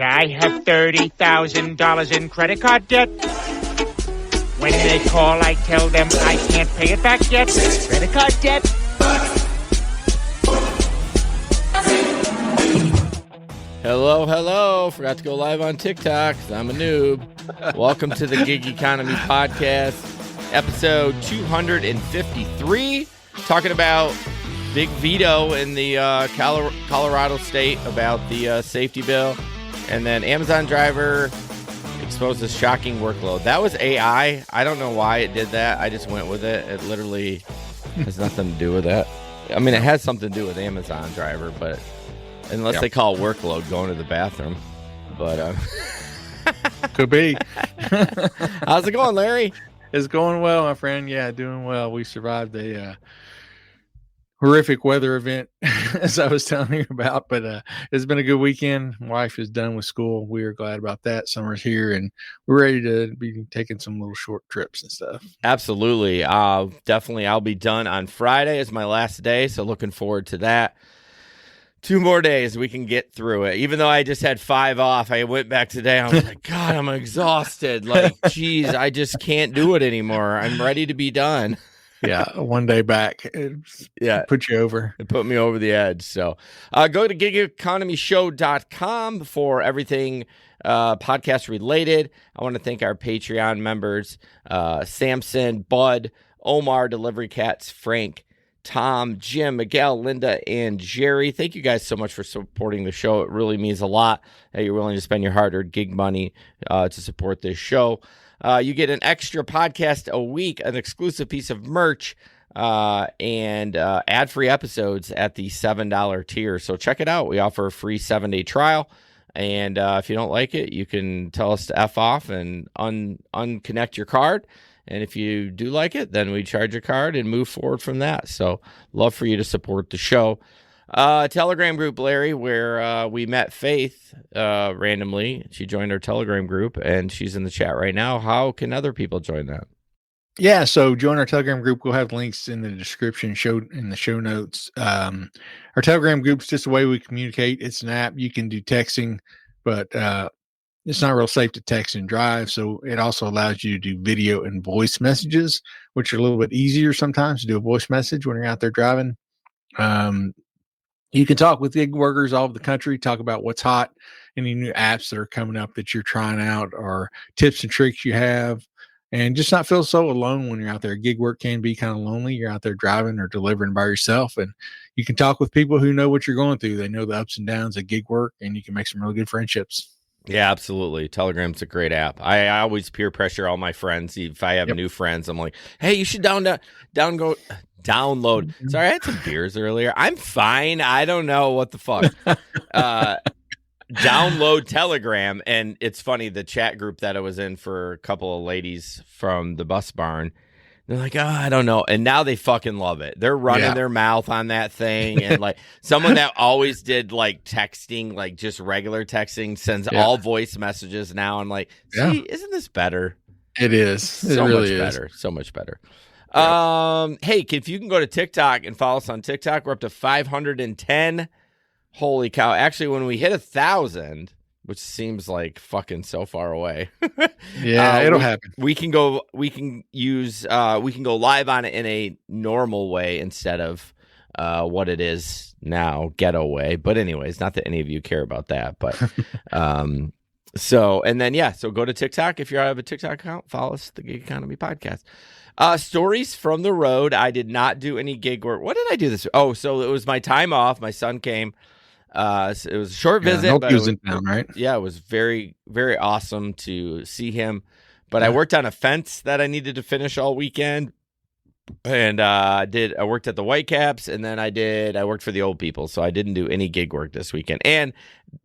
I have $30,000 in credit card debt. When they call, I tell them I can't pay it back yet. Credit card debt. Hello. Forgot to go live on TikTok because I'm a noob. Welcome to the Gig Economy Podcast, episode 253. Talking about big veto in the Colorado state about the safety bill. And then Amazon driver exposes shocking workload. That was AI. I don't know why it did that. I just went with it. It literally has nothing to do with that. I mean, it has something to do with Amazon driver, but unless they call workload going to the bathroom. But could be. How's it going, Larry? It's going well, my friend. Yeah, doing well. We survived a horrific weather event, as I was telling you about. But it's been a good weekend. Wife is done with school. We are glad about that. Summer's here, and we're ready to be taking some little short trips and stuff. Absolutely. Definitely. I'll be done on Friday. It's my last day, so looking forward to that. 2 more days, we can get through it. Even though I just had 5 off, I went back today. I was like, God, I'm exhausted. Like, geez, I just can't do it anymore. I'm ready to be done. Yeah, 1 day back. Put you over. It put me over the edge. So go to gigeconomyshow.com for everything podcast related. I want to thank our Patreon members, Samson, Bud, Omar, Delivery Cats, Frank, Tom, Jim, Miguel, Linda, and Jerry. Thank you guys so much for supporting the show. It really means a lot that you're willing to spend your hard-earned gig money to support this show. You get an extra podcast a week, an exclusive piece of merch, and ad-free episodes at the $7 tier. So check it out. We offer a free 7-day trial. And if you don't like it, you can tell us to F off and unconnect your card. And if you do like it, then we charge your card and move forward from that. So love for you to support the show. Telegram group, Larry, where we met Faith randomly. She joined our Telegram group, and she's in the chat right now. How can other people join that? Yeah, so join our Telegram group. We'll have links in the description, in the show notes. Our Telegram group's just a way we communicate. It's an app. You can do texting, but it's not real safe to text and drive. So it also allows you to do video and voice messages, which are a little bit easier sometimes to do a voice message when you're out there driving. You can talk with gig workers all over the country, talk about what's hot, any new apps that are coming up that you're trying out, or tips and tricks you have, and just not feel so alone when you're out there. Gig work can be kind of lonely. You're out there driving or delivering by yourself, and you can talk with people who know what you're going through. They know the ups and downs of gig work, and you can make some really good friendships. Yeah, absolutely. Telegram's a great app. I always peer pressure all my friends. If I have new friends, I'm like, hey, you should download. Sorry, I had some beers earlier. I'm fine. I don't know what the fuck. Download Telegram. And it's funny, the chat group that I was in for a couple of ladies from the bus barn, they're like, oh, I don't know. And now they fucking love it. They're running their mouth on that thing. And like someone that always did like texting, like just regular texting, sends all voice messages now. I'm like, see, isn't this better? It is. So really much better. So much better. Yep. Hey, if you can go to TikTok and follow us on TikTok, we're up to 510. Holy cow. Actually, when we hit 1,000, which seems like fucking so far away. It'll happen. We can go live on it in a normal way instead of what it is now, ghetto way. But anyways, not that any of you care about that, but so go to TikTok. If you have a TikTok account, follow us, the Gig Economy Podcast. Stories from the road. I did not do any gig work. What did I do this? Oh, so it was my time off. My son came. So it was a short visit, but he was in town, right? Yeah, it was very, very awesome to see him. But I worked on a fence that I needed to finish all weekend. And I worked at the Whitecaps, and then I worked for the old people, so I didn't do any gig work this weekend. And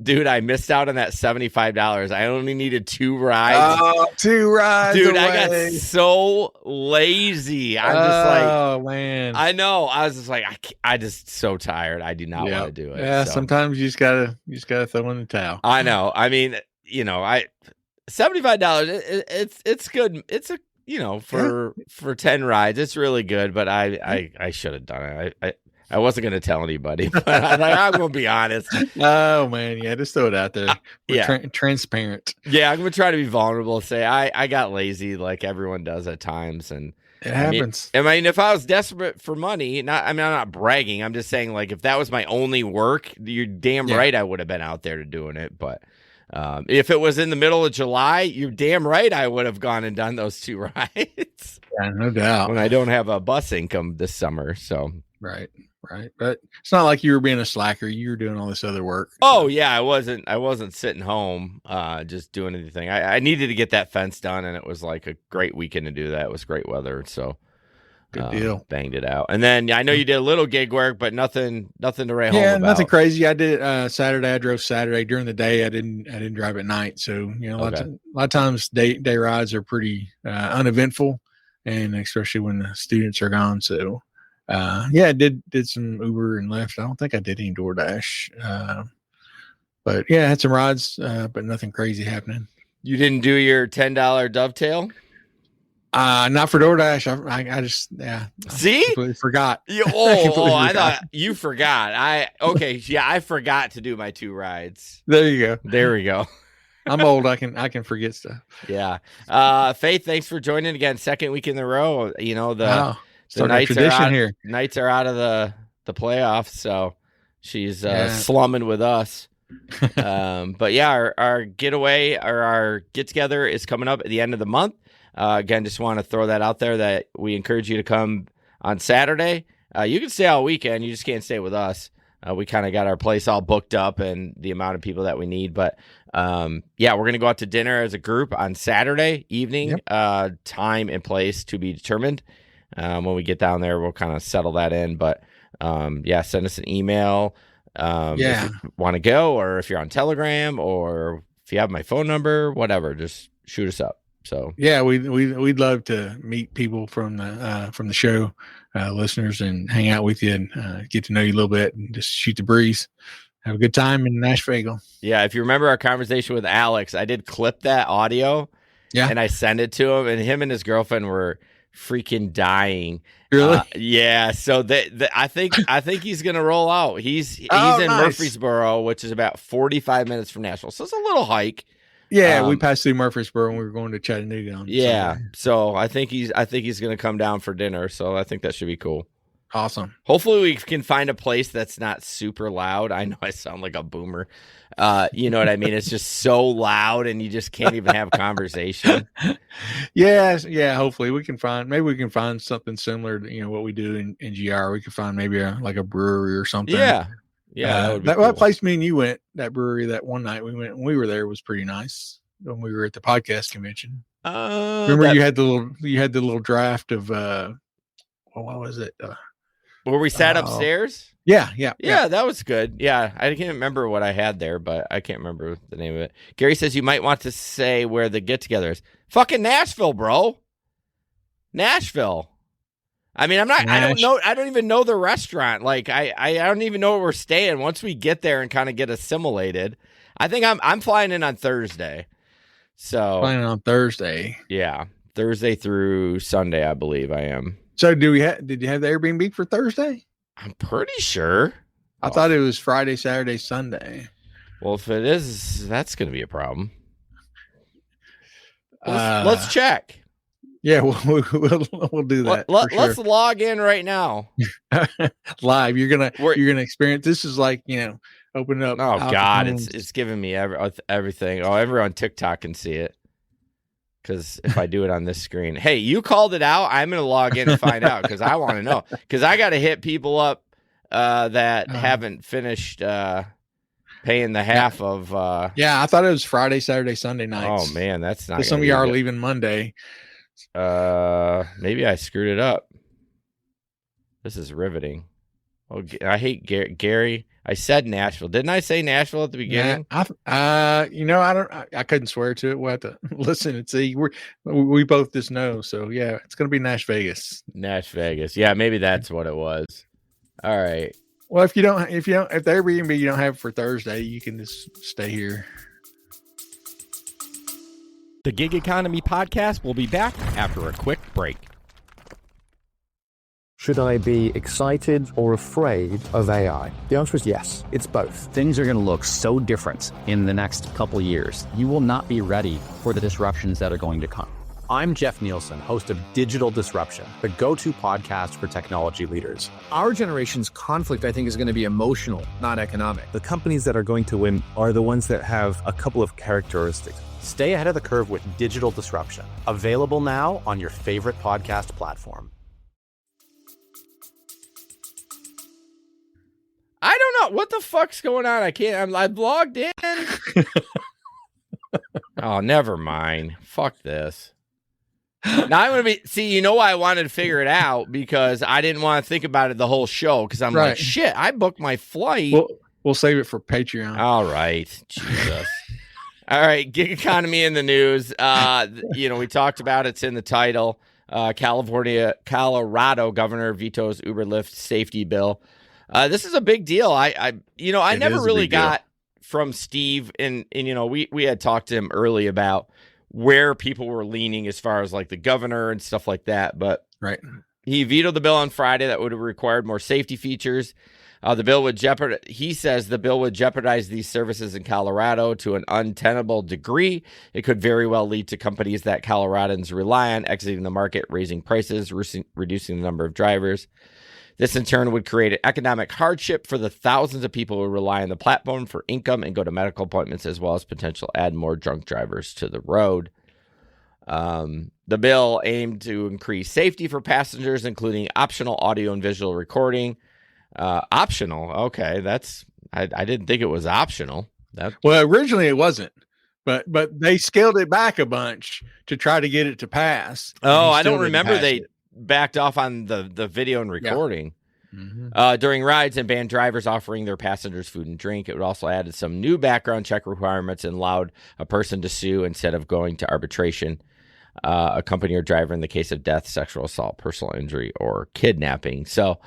dude, I missed out on that $75. I only needed 2 rides. Oh, 2 rides, dude! away. I got so lazy. I'm just like, oh man, I know. I was just like, I just so tired. I do not want to do it. Yeah, so. Sometimes you just gotta throw in the towel. I know. I mean, $75. It's good. It's a for 10 rides, it's really good, but I should have done it. I wasn't going to tell anybody, but I'm going to be honest. Oh man, yeah, just throw it out there. We're Yeah. Transparent. Yeah, I'm going to try to be vulnerable. Say I got lazy, like everyone does at times, and It happens. I mean, if I was desperate for money, I'm not bragging. I'm just saying, like, if that was my only work, you're damn right I would have been out there doing it. But if it was in the middle of July, you're damn right I would have gone and done those 2 rides. Yeah, no doubt. When I don't have a bus income this summer, so Right. But it's not like you were being a slacker. You were doing all this other work. Oh yeah, I wasn't sitting home just doing anything. I needed to get that fence done, and it was like a great weekend to do that. It was great weather, so Good deal. Banged it out. And then I know you did a little gig work, but nothing to write home about. Nothing crazy. I did Saturday. I drove Saturday during the day. I didn't drive at night. So a lot of times day rides are pretty uneventful, and especially when the students are gone. So I did some Uber and Lyft. I don't think I did any DoorDash. But yeah, I had some rides, but nothing crazy happening. You didn't do your $10 dovetail? Not for DoorDash. I just See? I completely forgot. I thought you forgot. I forgot to do my 2 rides. There you go. There we go. I'm old. I can forget stuff. Yeah. Faith, thanks for joining again. 2nd week in a row. The Knights are out of the playoffs, so she's slumming with us. But yeah, our getaway or our get together is coming up at the end of the month. Again, just want to throw that out there that we encourage you to come on Saturday. You can stay all weekend. You just can't stay with us. We kind of got our place all booked up and the amount of people that we need. But we're going to go out to dinner as a group on Saturday evening. Yep. Time and place to be determined. When we get down there, we'll kind of settle that in. But send us an email if you want to go, or if you're on Telegram, or if you have my phone number, whatever, just shoot us up. So we'd love to meet people from the show, listeners, and hang out with you and get to know you a little bit and just shoot the breeze. Have a good time in Nashville. Yeah, if you remember our conversation with Alex, I did clip that audio. Yeah, and I sent it to him, and him and his girlfriend were freaking dying. Really? So I think he's gonna roll out. He's in Murfreesboro, which is about 45 minutes from Nashville, so it's a little hike. Yeah, we passed through Murfreesboro when we were going to Chattanooga. So I think he's going to come down for dinner. So I think that should be cool. Awesome. Hopefully we can find a place that's not super loud. I know I sound like a boomer. You know what I mean? It's just so loud, and you just can't even have conversation. Yeah. Hopefully we can find something similar to what we do in GR. We could find maybe a brewery or something. Yeah, that place me and you went, that brewery, that one night we went when we were there was pretty nice when we were at the podcast convention. Remember you had the little draft of what was it? Where we sat upstairs? Yeah, that was good. Yeah, I can't remember what I had there, but I can't remember the name of it. Gary says you might want to say where the get together is. Fucking Nashville, bro. Nashville. I mean, I don't even know the restaurant. Like, I don't even know where we're staying. Once we get there and kind of get assimilated, I think I'm flying in on Thursday. So flying on Thursday. Yeah, Thursday through Sunday, I believe I am. So did you have the Airbnb for Thursday? I'm pretty sure. I thought it was Friday, Saturday, Sunday. Well, if it is, that's going to be a problem. Let's check. Yeah, we'll do that. Let's log in right now. Live. You're gonna experience. This is like open up. Oh God, it's giving me everything. Oh, everyone on TikTok can see it. Because if I do it on this screen, hey, you called it out. I'm gonna log in and find out because I want to know. Because I got to hit people up that haven't finished paying the half of. I thought it was Friday, Saturday, Sunday nights. Oh man, that's not. Some of you are leaving Monday. Maybe I screwed it up. This is riveting. Oh, I hate Gary. I said Nashville. Didn't I say Nashville at the beginning? I couldn't swear to it. We'll have to listen and see. We both just know. So yeah, it's going to be Nash Vegas. Yeah, maybe that's what it was. All right. Well, if the Airbnb you don't have it for Thursday, you can just stay here. The Gig Economy Podcast will be back after a quick break. Should I be excited or afraid of AI? The answer is yes, it's both. Things are going to look so different in the next couple of years. You will not be ready for the disruptions that are going to come. I'm Jeff Nielsen, host of Digital Disruption, the go-to podcast for technology leaders. Our generation's conflict, I think, is going to be emotional, not economic. The companies that are going to win are the ones that have a couple of characteristics. Stay ahead of the curve with Digital Disruption, available now on your favorite podcast platform. I don't know what the fuck's going on. I'm logged in. Oh, never mind. Fuck this. Now I'm gonna be. See, you know why I wanted to figure it out, because I didn't want to think about it the whole show, because I'm like, shit, I booked my flight. We'll save it for Patreon. All right, Jesus. All right, gig economy in the news. We talked about it's in the title. Colorado governor vetoes Uber Lyft safety bill. This is a big deal. I never really got from Steve, and we had talked to him early about where people were leaning as far as like the governor and stuff like that. But he vetoed the bill on Friday that would have required more safety features. The bill would he says the bill would jeopardize these services in Colorado to an untenable degree. It could very well lead to companies that Coloradans rely on exiting the market, raising prices, reducing the number of drivers. This, in turn, would create an economic hardship for the thousands of people who rely on the platform for income and go to medical appointments, as well as potential add more drunk drivers to the road. The bill aimed to increase safety for passengers, including optional audio and visual recording. Optional? Okay, I didn't think it was optional. Well, originally it wasn't, but they scaled it back a bunch to try to get it to pass. Oh, I don't remember they backed off on the video and recording. During rides, and banned drivers offering their passengers food and drink. It would also added some new background check requirements and allowed a person to sue instead of going to arbitration, a company or driver in the case of death, sexual assault, personal injury, or kidnapping. So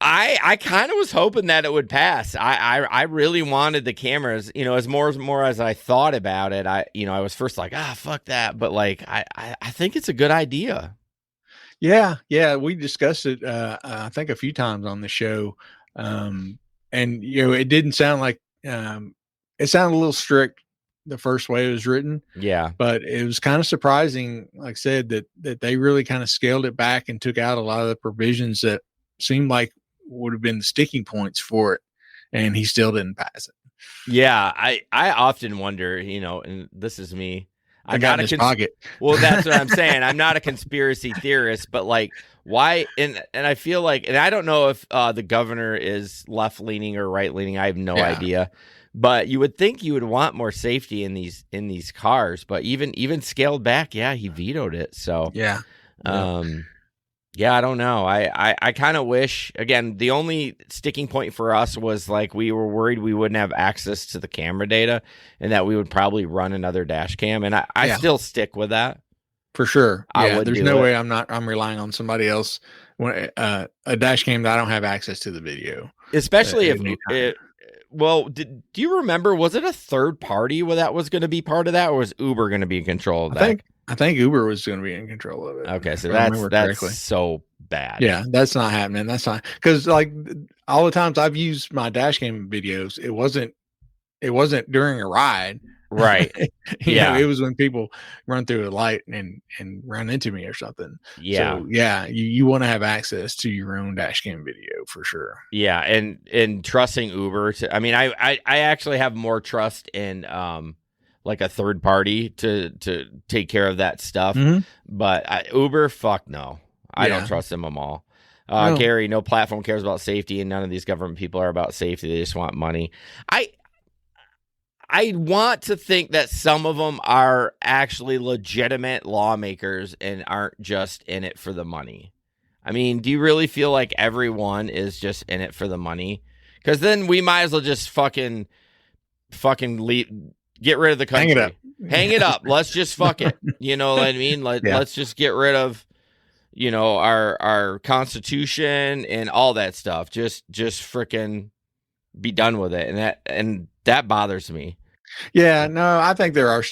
I kind of was hoping that it would pass. I really wanted the cameras, as more as I thought about it. I was first like, fuck that, but like I think it's a good idea. Yeah, we discussed it I think a few times on the show. And it didn't sound like it sounded a little strict the first way it was written. Yeah. But it was kind of surprising, like I said, that they really kind of scaled it back and took out a lot of the provisions that seemed like would have been the sticking points for it, and he still didn't pass it. Yeah, I often wonder, and this is me. I'm not a pocket. Well, that's what I'm saying. I'm not a conspiracy theorist, but like, why? And I feel like, and I don't know if the governor is left leaning or right leaning. I have no idea. But you would think you would want more safety in these cars. But even scaled back, he vetoed it. So I don't know. I kind of wish, again, the only sticking point for us was like we were worried we wouldn't have access to the camera data and that we would probably run another dash cam. And I still stick with that. For sure. Yeah, there's no way I'm relying on somebody else when a dash cam that I don't have access to the video. Especially do you remember, was it a third party that was going to be part of that, or was Uber going to be in control of that? I think Uber was going to be in control of it. Okay, so that's so bad. Yeah, that's not happening. That's not, because like all the times I've used my dash cam videos, it wasn't during a ride. Right. It was when people run through a light and run into me or something. Yeah. So you want to have access to your own dash cam video for sure. Yeah, and trusting Uber to, I mean, I actually have more trust in like a third party to take care of that stuff. But Uber, fuck no. I don't trust them at all. Gary, no platform cares about safety, and none of these government people are about safety. They just want money. I want to think that some of them are actually legitimate lawmakers and aren't just in it for the money. I mean, do you really feel like everyone is just in it for the money? Because then we might as well just fucking get rid of the country. Hang it up. Let's just fuck it. You know what I mean? Let's just get rid of, our Constitution and all that stuff. Just freaking be done with it. And that bothers me. Yeah, no, I think there are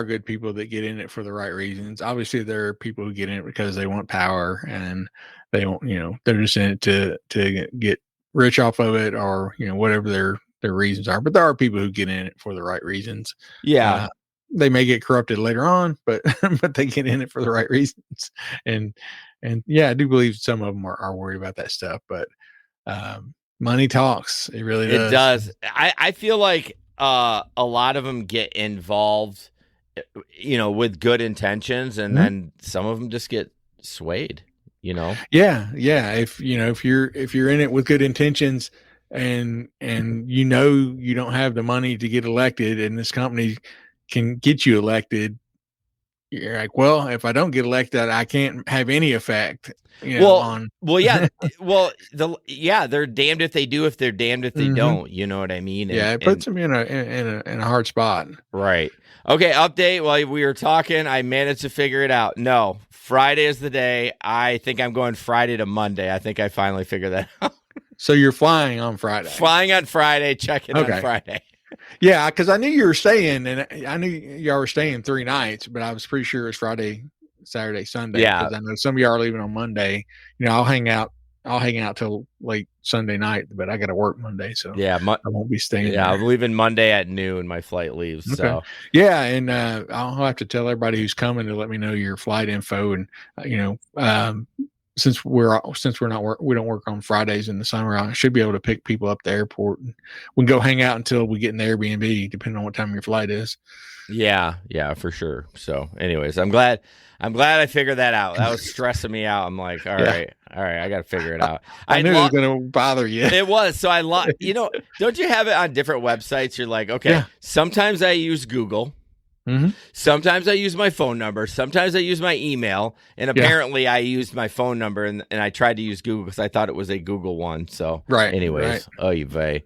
good people that get in it for the right reasons. Obviously, there are people who get in it because they want power and they want, they're just in it to get rich off of it, or whatever their reasons are. But there are people who get in it for the right reasons. Yeah. They may get corrupted later on, but but they get in it for the right reasons. And yeah, I do believe some of them are worried about that stuff, but money talks. It really does. It does. I feel like a lot of them get involved, with good intentions, and then some of them just get swayed. Yeah. If you're in it with good intentions, and you don't have the money to get elected, and this company can get you elected, you're like, well, if I don't get elected, I can't have any effect. Yeah. They're damned if they do, if they're damned if they don't. You know what I mean? It puts them in a hard spot. Right. Okay. Update. While we were talking, I managed to figure it out. No, Friday is the day. I think I'm going Friday to Monday. I think I finally figured that out. So you're flying on Friday. Flying on Friday. Checking on Friday. Yeah, because I knew you were staying, and I knew y'all were staying 3 nights, but I was pretty sure it's Friday, Saturday, Sunday. Yeah, because I know some of y'all are leaving on Monday. I'll hang out till late Sunday night, but I got to work Monday, so yeah, I won't be staying. Yeah, there. I'm leaving Monday at noon. My flight leaves. Okay. So yeah, and I'll have to tell everybody who's coming to let me know your flight info, and since we don't work on Fridays in the summer, I should be able to pick people up at the airport, and we can go hang out until we get in the Airbnb, depending on what time your flight is. Yeah, for sure. So anyways, I'm glad I figured that out. That was stressing me out. I'm like, all right, I got to figure it out. I knew it was going to bother you. It was. So don't you have it on different websites? You're like, okay, sometimes I use Google. Mm-hmm. Sometimes I use my phone number. Sometimes I use my email. And apparently I used my phone number, and I tried to use Google because I thought it was a Google one. So anyways, oy vey.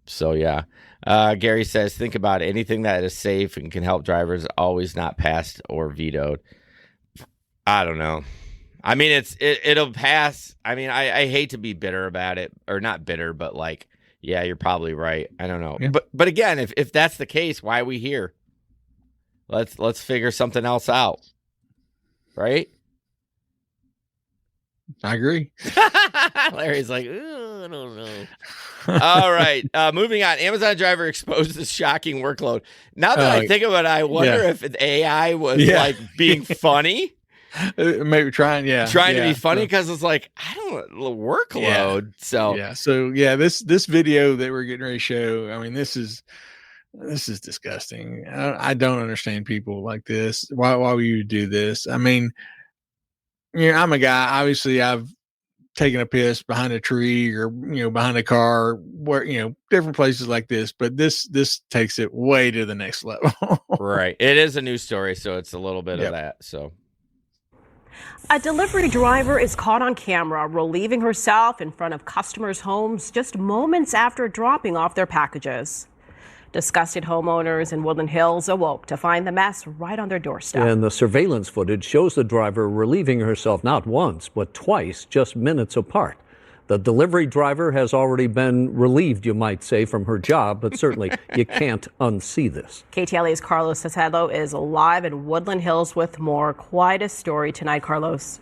So yeah. Gary says, think about it. Anything that is safe and can help drivers always not passed or vetoed. I don't know. I mean, it'll pass. I mean, I hate to be bitter about it, or not bitter, but like, yeah, you're probably right. I don't know. Yeah. But again, if that's the case, why are we here? Let's figure something else out. Right? I agree. Larry's like, I don't know. All right. Moving on. Amazon driver exposes shocking workload. Now that I think about it, I wonder if the AI was like being funny. Maybe trying to be funny, because it's like, I don't know, workload. So this video that we're getting ready to show, I mean, this is disgusting. I don't understand people like this. Why would you do this? I mean, I'm a guy, obviously I've taken a piss behind a tree, or behind a car, where different places like this, but this takes it way to the next level. Right. It is a news story, so it's a little bit of that. So a delivery driver is caught on camera relieving herself in front of customers' homes just moments after dropping off their packages. Disgusted homeowners in Woodland Hills awoke to find the mess right on their doorstep. And the surveillance footage shows the driver relieving herself not once, but twice, just minutes apart. The delivery driver has already been relieved, you might say, from her job, but certainly you can't unsee this. KTLA's Carlos Cesado is live in Woodland Hills with more. Quite a story tonight, Carlos.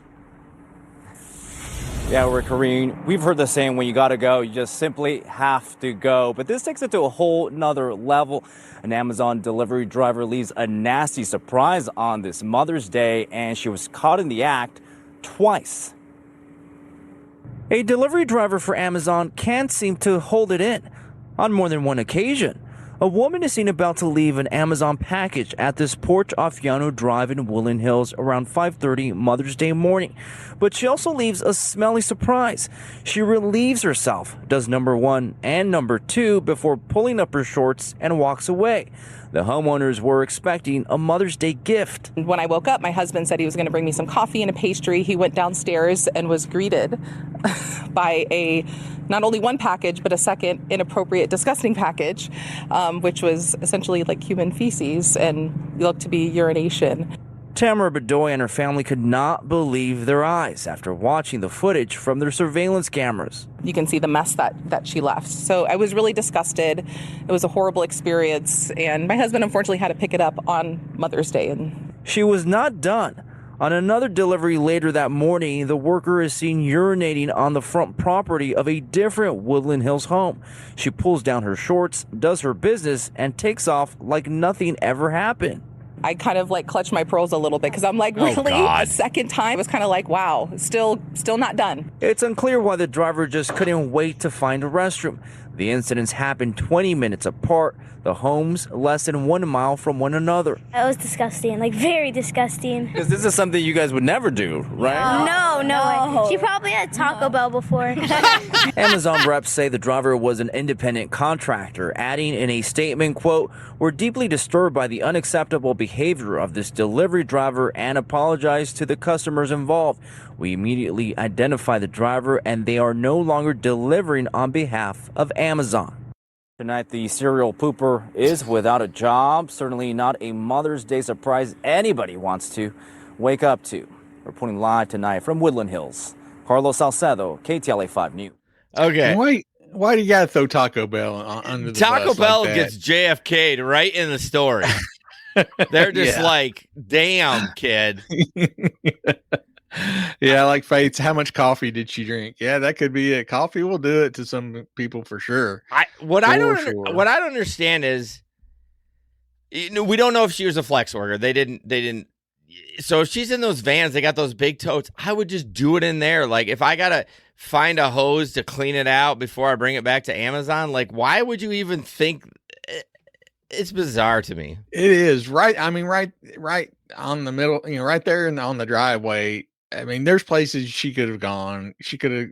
Yeah, we're Kareen. We've heard the saying, when you gotta go, you just simply have to go. But this takes it to a whole nother level. An Amazon delivery driver leaves a nasty surprise on this Mother's Day, and she was caught in the act twice. A delivery driver for Amazon can't seem to hold it in. On more than one occasion, a woman is seen about to leave an Amazon package at this Port Afiano Drive in Woodland Hills around 5:30 Mother's Day morning. But she also leaves a smelly surprise. She relieves herself, does number 1 and number 2 before pulling up her shorts and walks away. The homeowners were expecting a Mother's Day gift. When I woke up, my husband said he was going to bring me some coffee and a pastry. He went downstairs and was greeted by not only one package, but a second inappropriate, disgusting package, which was essentially like human feces and looked to be urination. Tamara Bedoy and her family could not believe their eyes after watching the footage from their surveillance cameras. You can see the mess that she left. So I was really disgusted. It was a horrible experience. And my husband, unfortunately, had to pick it up on Mother's Day. And she was not done. On another delivery later that morning, the worker is seen urinating on the front property of a different Woodland Hills home. She pulls down her shorts, does her business, and takes off like nothing ever happened. I kind of like clutched my pearls a little bit because I'm like, really? A second time? It was kind of like, wow, still not done. It's unclear why the driver just couldn't wait to find a restroom. The incidents happened 20 minutes apart, the homes less than 1 mile from one another. That was disgusting, like very disgusting. Because this is something you guys would never do, right? No. She probably had Taco Bell before. Amazon reps say the driver was an independent contractor, adding in a statement, quote, "We're deeply disturbed by the unacceptable behavior of this delivery driver and apologize to the customers involved. We immediately identify the driver and they are no longer delivering on behalf of Amazon." Tonight, the serial pooper is without a job. Certainly not a Mother's Day surprise anybody wants to wake up to. Reporting live tonight from Woodland Hills, Carlos Salcedo, KTLA 5 News. Okay. Why do you got to throw Taco Bell under the Taco bus Bell like that? gets JFK'd right in the story. They're just like, damn, kid. Yeah, like Faith's, how much coffee did she drink? Yeah, that could be it. Coffee will do it to some people for sure. What I don't understand is, we don't know if she was a flex worker. They didn't. So if she's in those vans, they got those big totes. I would just do it in there. Like if I gotta find a hose to clean it out before I bring it back to Amazon, like why would you even think? It's bizarre to me. It is right. I mean, right on the middle, right there on the driveway. I mean, there's places she could have gone. She could have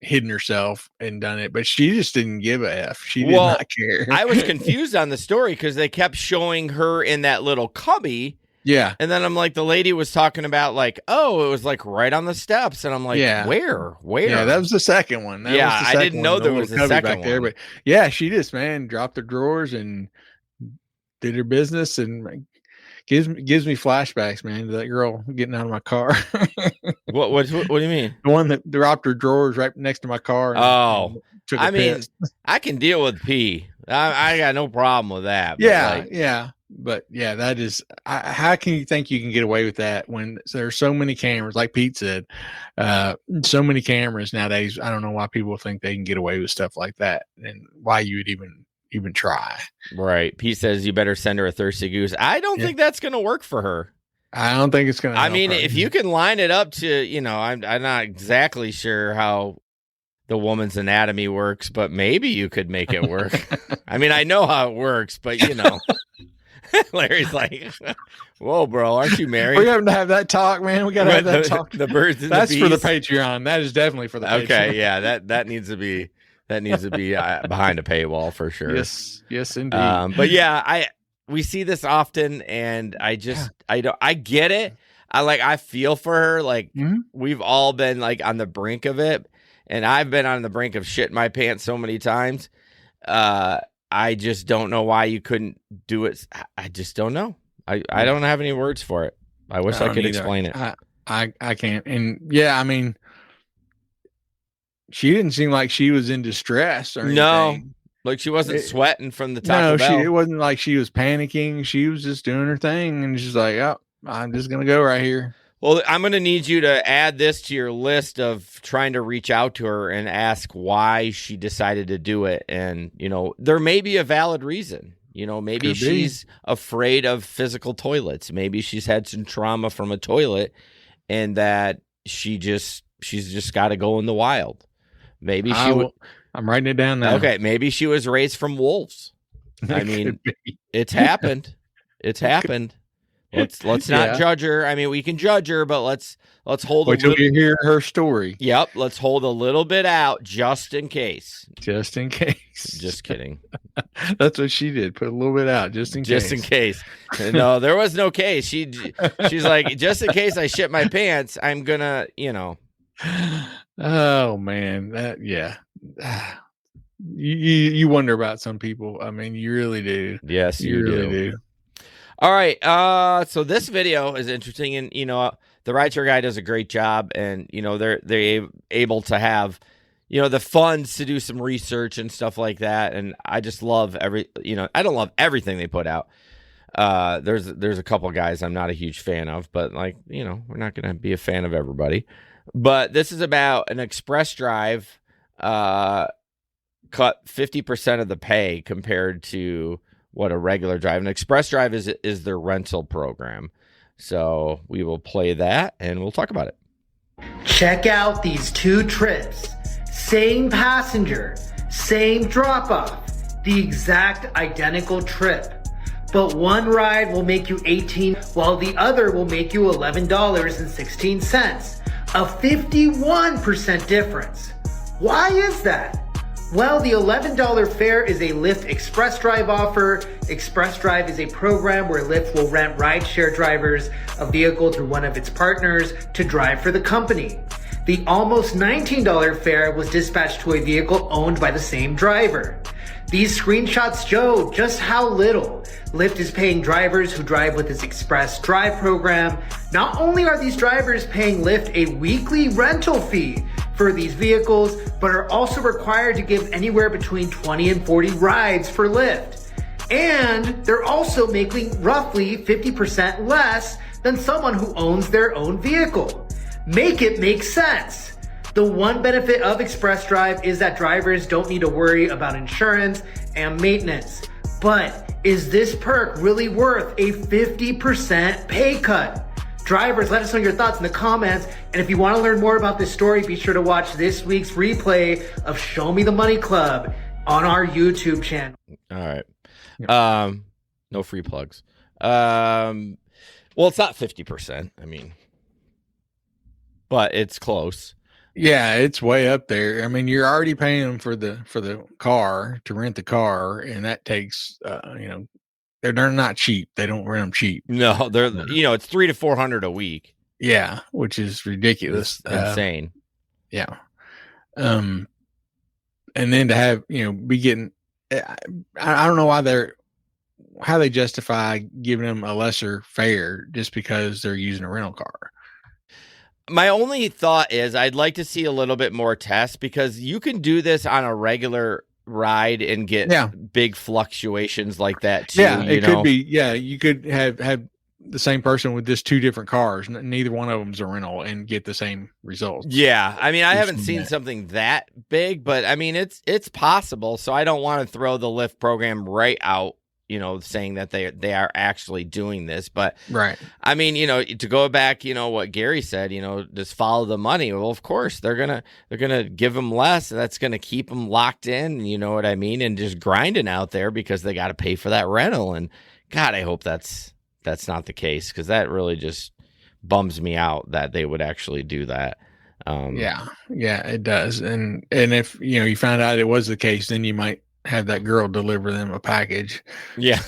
hidden herself and done it, but she just didn't give a F. She did not care. I was confused on the story because they kept showing her in that little cubby. Yeah. And then I'm like, the lady was talking about like, oh, it was like right on the steps. And I'm like, where? Yeah, that was the second one. I didn't know there was a second one. There, but yeah, she just, dropped her drawers and did her business and gives me flashbacks, man, to that girl getting out of my car. What do you mean? The one that dropped her drawers right next to my car. And took a piss. I can deal with pee. I got no problem with that. But yeah, that is. How can you think you can get away with that when there's so many cameras? Like Pete said, so many cameras nowadays. I don't know why people think they can get away with stuff like that, and why you would even try. Right. Pete says you better send her a thirsty goose. I don't think that's going to work for her. I don't think it's going to. I mean, if you can line it up to, I'm not exactly sure how the woman's anatomy works, but maybe you could make it work. I mean, I know how it works, but Larry's like, whoa, bro, aren't you married? We're having to have that talk, man. We got to have that talk. The birds and that's the bees. For the Patreon. That is definitely for the Patreon. Okay, yeah, that needs to be behind a paywall for sure. Yes, indeed. But yeah, we see this often, and I get it. I feel for her. Like we've all been like on the brink of it, and I've been on the brink of shit my pants so many times. I just don't know why you couldn't do it. I just don't know. I don't have any words for it. I wish I could explain it. I can't. And yeah, I mean, she didn't seem like she was in distress or anything. No, like she wasn't sweating from the Taco Bell. It wasn't like she was panicking. She was just doing her thing, and she's like, "Oh, I'm just gonna go right here." Well, I'm going to need you to add this to your list of trying to reach out to her and ask why she decided to do it. And, there may be a valid reason. Maybe she's afraid of physical toilets. Maybe she's had some trauma from a toilet and that she's just got to go in the wild. Maybe I'm writing it down now. Okay. Maybe she was raised from wolves. I mean, it's happened. It's happened. Let's not judge her. I mean, we can judge her, but let's hold. Wait till you hear her story. Yep, let's hold a little bit out just in case. Just in case. Just kidding. That's what she did. Put a little bit out just in case. Just in case. No, there was no case. She's like, just in case I shit my pants, I'm gonna, Oh man, you wonder about some people. I mean, you really do. Yes, you really do. All right. So this video is interesting, and the rideshare guy does a great job, and they're able to have the funds to do some research and stuff like that. And I just love I don't love everything they put out. There's a couple guys I'm not a huge fan of, but we're not gonna be a fan of everybody. But this is about an express drive cut 50% of the pay compared to what a regular drive. An express drive is their rental program. So we will play that and we'll talk about it. Check out these 2 trips. Same passenger, same drop-off, the exact identical trip. But one ride will make you $18, while the other will make you $11.16. A 51% difference. Why is that? Well, the $11 fare is a Lyft Express Drive offer. Express Drive is a program where Lyft will rent rideshare drivers a vehicle through one of its partners to drive for the company. The almost $19 fare was dispatched to a vehicle owned by the same driver. These screenshots show just how little Lyft is paying drivers who drive with its Express Drive program. Not only are these drivers paying Lyft a weekly rental fee for these vehicles, but are also required to give anywhere between 20 and 40 rides for Lyft. And they're also making roughly 50% less than someone who owns their own vehicle. Make it make sense. The one benefit of Express Drive is that drivers don't need to worry about insurance and maintenance. But is this perk really worth a 50% pay cut? Drivers, let us know your thoughts in the comments. And if you want to learn more about this story, be sure to watch this week's replay of Show Me the Money Club on our YouTube channel. All right. No free plugs. Well, it's not 50%. I mean, but it's close. Yeah, it's way up there. I mean, you're already paying them for the car to rent the car, and that takes they're not cheap. They don't rent them cheap. No, they're it's $300 to $400 a week. Yeah, which is ridiculous. It's insane. Yeah. And then to have be getting, I don't know how they justify giving them a lesser fare just because they're using a rental car. My only thought is I'd like to see a little bit more tests, because you can do this on a regular ride and get big fluctuations like that too. Yeah, it could be. Yeah, you could have the same person with just 2 different cars. Neither one of them's a rental, and get the same results. Yeah, I mean, I haven't seen something that big, but I mean, it's possible. So I don't want to throw the Lyft program right out, saying that they are actually doing this. But right, I mean, to go back, what Gary said, just follow the money. Well, of course they're gonna give them less. And that's gonna keep them locked in. You know what I mean? And just grinding out there because they got to pay for that rental. And God, I hope that's not the case, because that really just bums me out that they would actually do that. Yeah, it does. And if you found out it was the case, then you might have that girl deliver them a package. Yeah.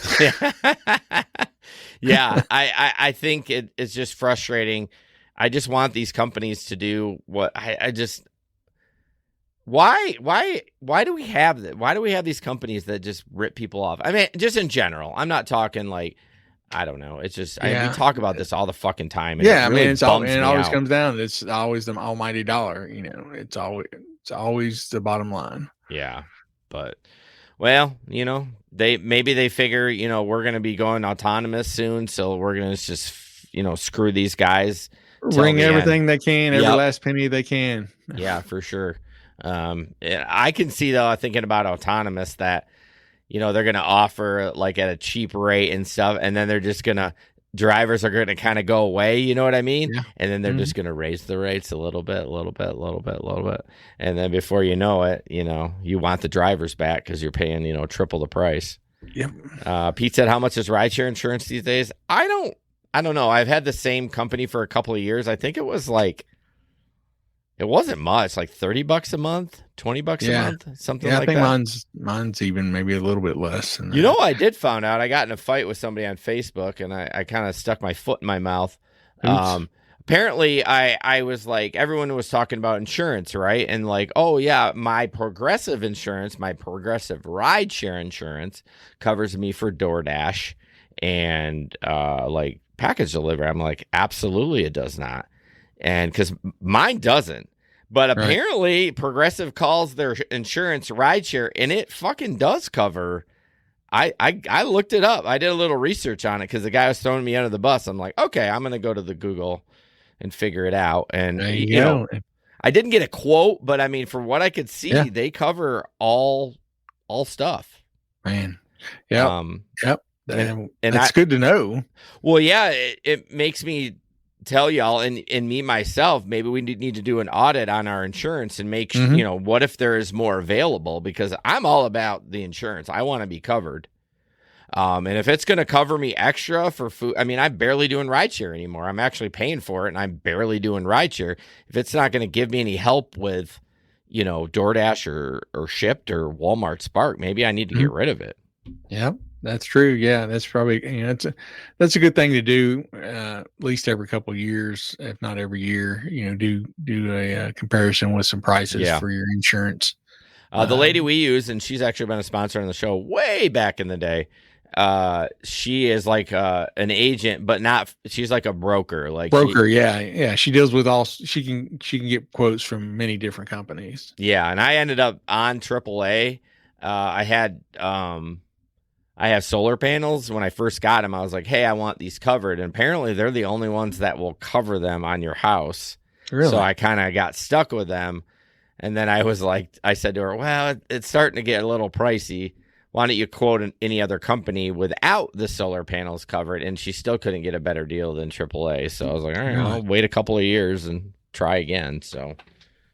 Yeah. I think it's just frustrating. I just want these companies to do what why do we have that? Why do we have these companies that just rip people off? I mean, just in general, I'm not talking I don't know. It's just, we talk about this all the fucking time. And yeah. It really it always comes down. It's always the almighty dollar, it's always the bottom line. Yeah. But well, maybe they figure, we're going to be going autonomous soon. So we're going to just, screw these guys. Wring everything they can, every last penny they can. Yeah, for sure. I can see, though, thinking about autonomous, that, they're going to offer at a cheap rate and stuff. And then they're just going to, drivers are going to kind of go away. You know what I mean? Yeah. And then they're just going to raise the rates a little bit. And then before you know it, you want the drivers back because you're paying, triple the price. Yep. Pete said, how much is rideshare insurance these days? I don't know. I've had the same company for a couple of years. I think it was it wasn't much, like $30 a month, $20 a month, something like that. Yeah, I think mine's even maybe a little bit less than that. I did find out. I got in a fight with somebody on Facebook, and I kind of stuck my foot in my mouth. Apparently, I was everyone was talking about insurance, right? And oh yeah, my progressive insurance, my progressive rideshare insurance covers me for DoorDash and like package delivery. I'm like, absolutely it does not. And because mine doesn't. But apparently Progressive calls their insurance rideshare, and it fucking does cover. I looked it up. I did a little research on it because the guy was throwing me under the bus. I'm like, okay, I'm going to go to the Google and figure it out. And, you know, I didn't get a quote, but I mean, for what I could see, they cover all stuff. Man. Yep. Yep. And that's good to know. Well, yeah, it makes me tell y'all and me myself, maybe we need to do an audit on our insurance and make sure, you know, what if there is more available, because I'm all about the insurance. I want to be covered. And if it's going to cover me extra for food, I mean, I'm barely doing rideshare anymore. I'm actually paying for it and I'm barely doing rideshare. If it's not going to give me any help with, you know, DoorDash or Shipt or Walmart Spark, maybe I need to get rid of it. Yep. That's true. Yeah, that's probably, you know, that's a good thing to do. At least every couple of years, if not every year, you know, do a comparison with some prices for your insurance. The lady we use, and she's actually been a sponsor on the show way back in the day. She is like an agent, but not. She's like a broker. Yeah. She deals with all. She can get quotes from many different companies. Yeah, and I ended up on AAA. I have solar panels. When I first got them, I was like, hey, I want these covered. And apparently they're the only ones that will cover them on your house. Really? So I kind of got stuck with them. And then I was like, I said to her, well, it's starting to get a little pricey. Why don't you quote any other company without the solar panels covered? And she still couldn't get a better deal than AAA. So I was like, all right, I'll wait a couple of years and try again. So.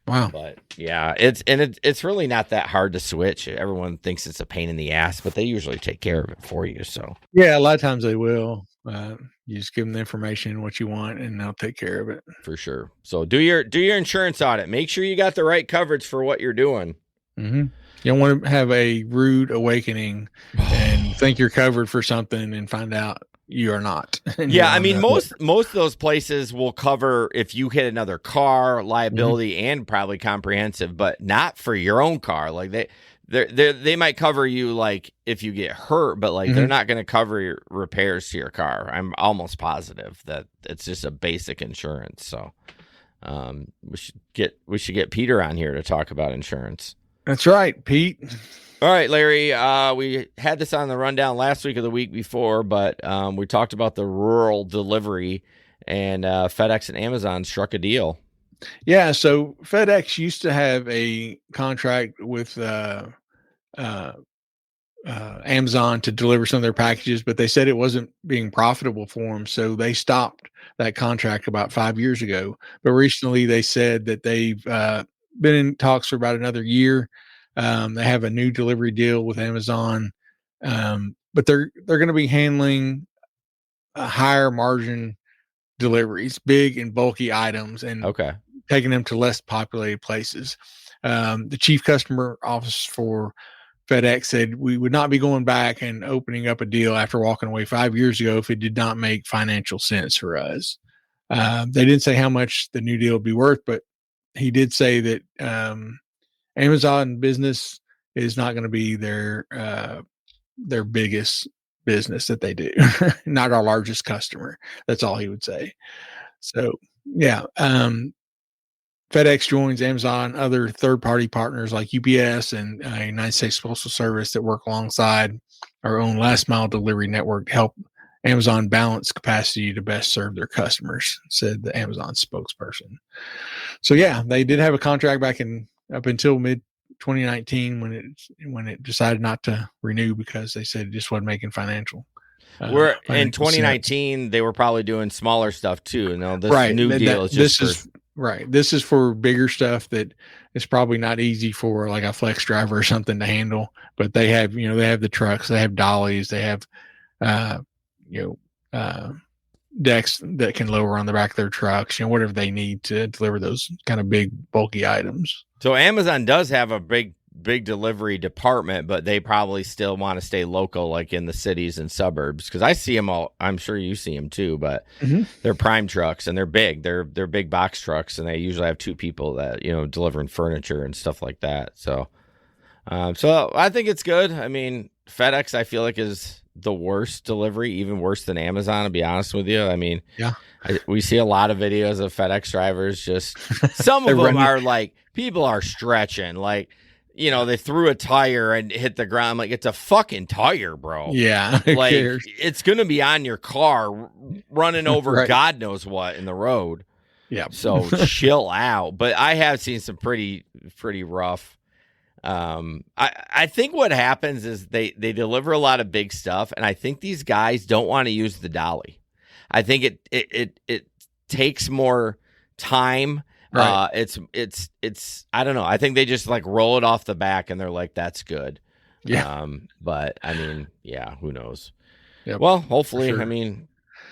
Wow. But yeah, it's really not that hard to switch. Everyone thinks it's a pain in the ass, but they usually take care of it for you. So yeah, a lot of times they will. You just give them the information, what you want, and they'll take care of it for sure. So do your insurance audit. Make sure you got the right coverage for what you're doing. Mm-hmm. You don't want to have a rude awakening and think you're covered for something and find out you are not. Yeah, I mean, most of those places will cover if you hit another car, liability, and probably comprehensive, but not for your own car. Like they might cover you like if you get hurt, but like they're not going to cover your repairs to your car. I'm almost positive that it's just a basic insurance. So we should get Peter on here to talk about insurance. That's right, Pete. All right, Larry, we had this on the rundown last week or the week before, but we talked about the rural delivery, and FedEx and Amazon struck a deal. Yeah, so FedEx used to have a contract with Amazon to deliver some of their packages, but they said it wasn't being profitable for them, so they stopped that contract about 5 years ago. But recently they said that they've been in talks for about another year. They have a new delivery deal with Amazon, but they're going to be handling higher margin deliveries, big and bulky items, and taking them to less populated places. The chief customer office for FedEx said we would not be going back and opening up a deal after walking away 5 years ago if it did not make financial sense for us. They didn't say how much the new deal would be worth, but he did say that Amazon business is not going to be their biggest business that they do, not our largest customer. That's all he would say. So yeah, FedEx joins Amazon, other third-party partners like UPS and United States Postal Service that work alongside our own last-mile delivery network to help Amazon balance capacity to best serve their customers, said the Amazon spokesperson. So yeah, they did have a contract up until mid 2019 when it decided not to renew because they said it just wasn't making financial. We're in 2019 sense. They were probably doing smaller stuff too. No, this new deal is just This is for bigger stuff that is probably not easy for like a flex driver or something to handle. But they have the trucks, they have dollies, they have decks that can lower on the back of their trucks, whatever they need to deliver those kind of big bulky items. So Amazon does have a big delivery department, but they probably still want to stay local, like in the cities and suburbs. Because I see them all. I'm sure you see them too, but they're prime trucks and they're big. They're big box trucks, and they usually have two people that delivering furniture and stuff like that. So I think it's good. I mean, FedEx, I feel like is the worst delivery, even worse than Amazon, to be honest with you. I mean, yeah, we see a lot of videos of FedEx drivers. Just some of them are like, people are stretching, like, you know, they threw a tire and hit the ground. I'm like, it's a fucking tire, bro. Yeah, like it's gonna be on your car, running over Right. God knows what in the road. Yeah. So chill out. But I have seen some pretty rough. I think what happens is they deliver a lot of big stuff, and I think these guys don't want to use the dolly. I think it takes more time. Right. It's I don't know. I think they just like roll it off the back and they're like, that's good. Yeah. But I mean, yeah, who knows? Yep, well, hopefully, sure. I mean,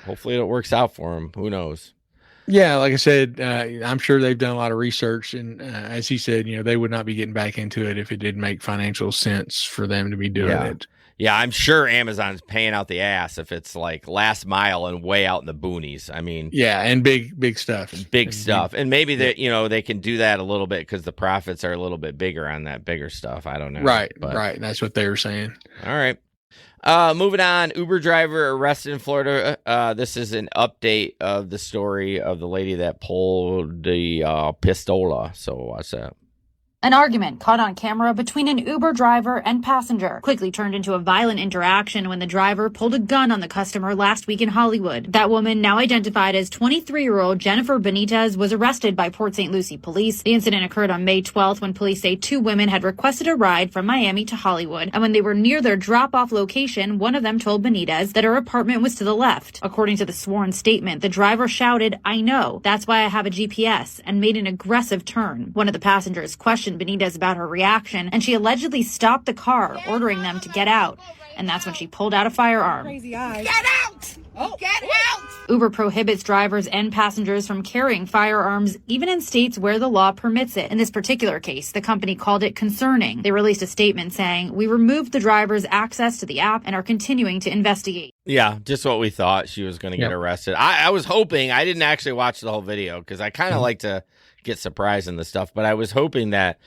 hopefully it works out for them. Who knows? Yeah, like I said, I'm sure they've done a lot of research, and as he said, you know, they would not be getting back into it if it didn't make financial sense for them to be doing it. Yeah, I'm sure Amazon's paying out the ass if it's like last mile and way out in the boonies. I mean, yeah, and big stuff, and maybe that, you know, they can do that a little bit because the profits are a little bit bigger on that bigger stuff. I don't know. Right, right. That's what they were saying. All right. Moving on, Uber driver arrested in Florida. This is an update of the story of the lady that pulled the pistola. So what's that? An argument caught on camera between an Uber driver and passenger quickly turned into a violent interaction when the driver pulled a gun on the customer last week in Hollywood. That woman, now identified as 23-year-old Jennifer Benitez, was arrested by Port St. Lucie police. The incident occurred on May 12th when police say two women had requested a ride from Miami to Hollywood. And when they were near their drop-off location, one of them told Benitez that her apartment was to the left. According to the sworn statement, the driver shouted, "I know, that's why I have a GPS," and made an aggressive turn. One of the passengers questioned Benitez about her reaction, and she allegedly stopped the car, ordering them to get out. And that's when she pulled out a firearm. Crazy eyes. Get out! Oh, get out! Uber prohibits drivers and passengers from carrying firearms, even in states where the law permits it. In this particular case, the company called it concerning. They released a statement saying, "We removed the driver's access to the app and are continuing to investigate." Yeah, just what we thought. She was going to get arrested. I was hoping, I didn't actually watch the whole video because I kind of like to get surprised in the stuff, but I was hoping that,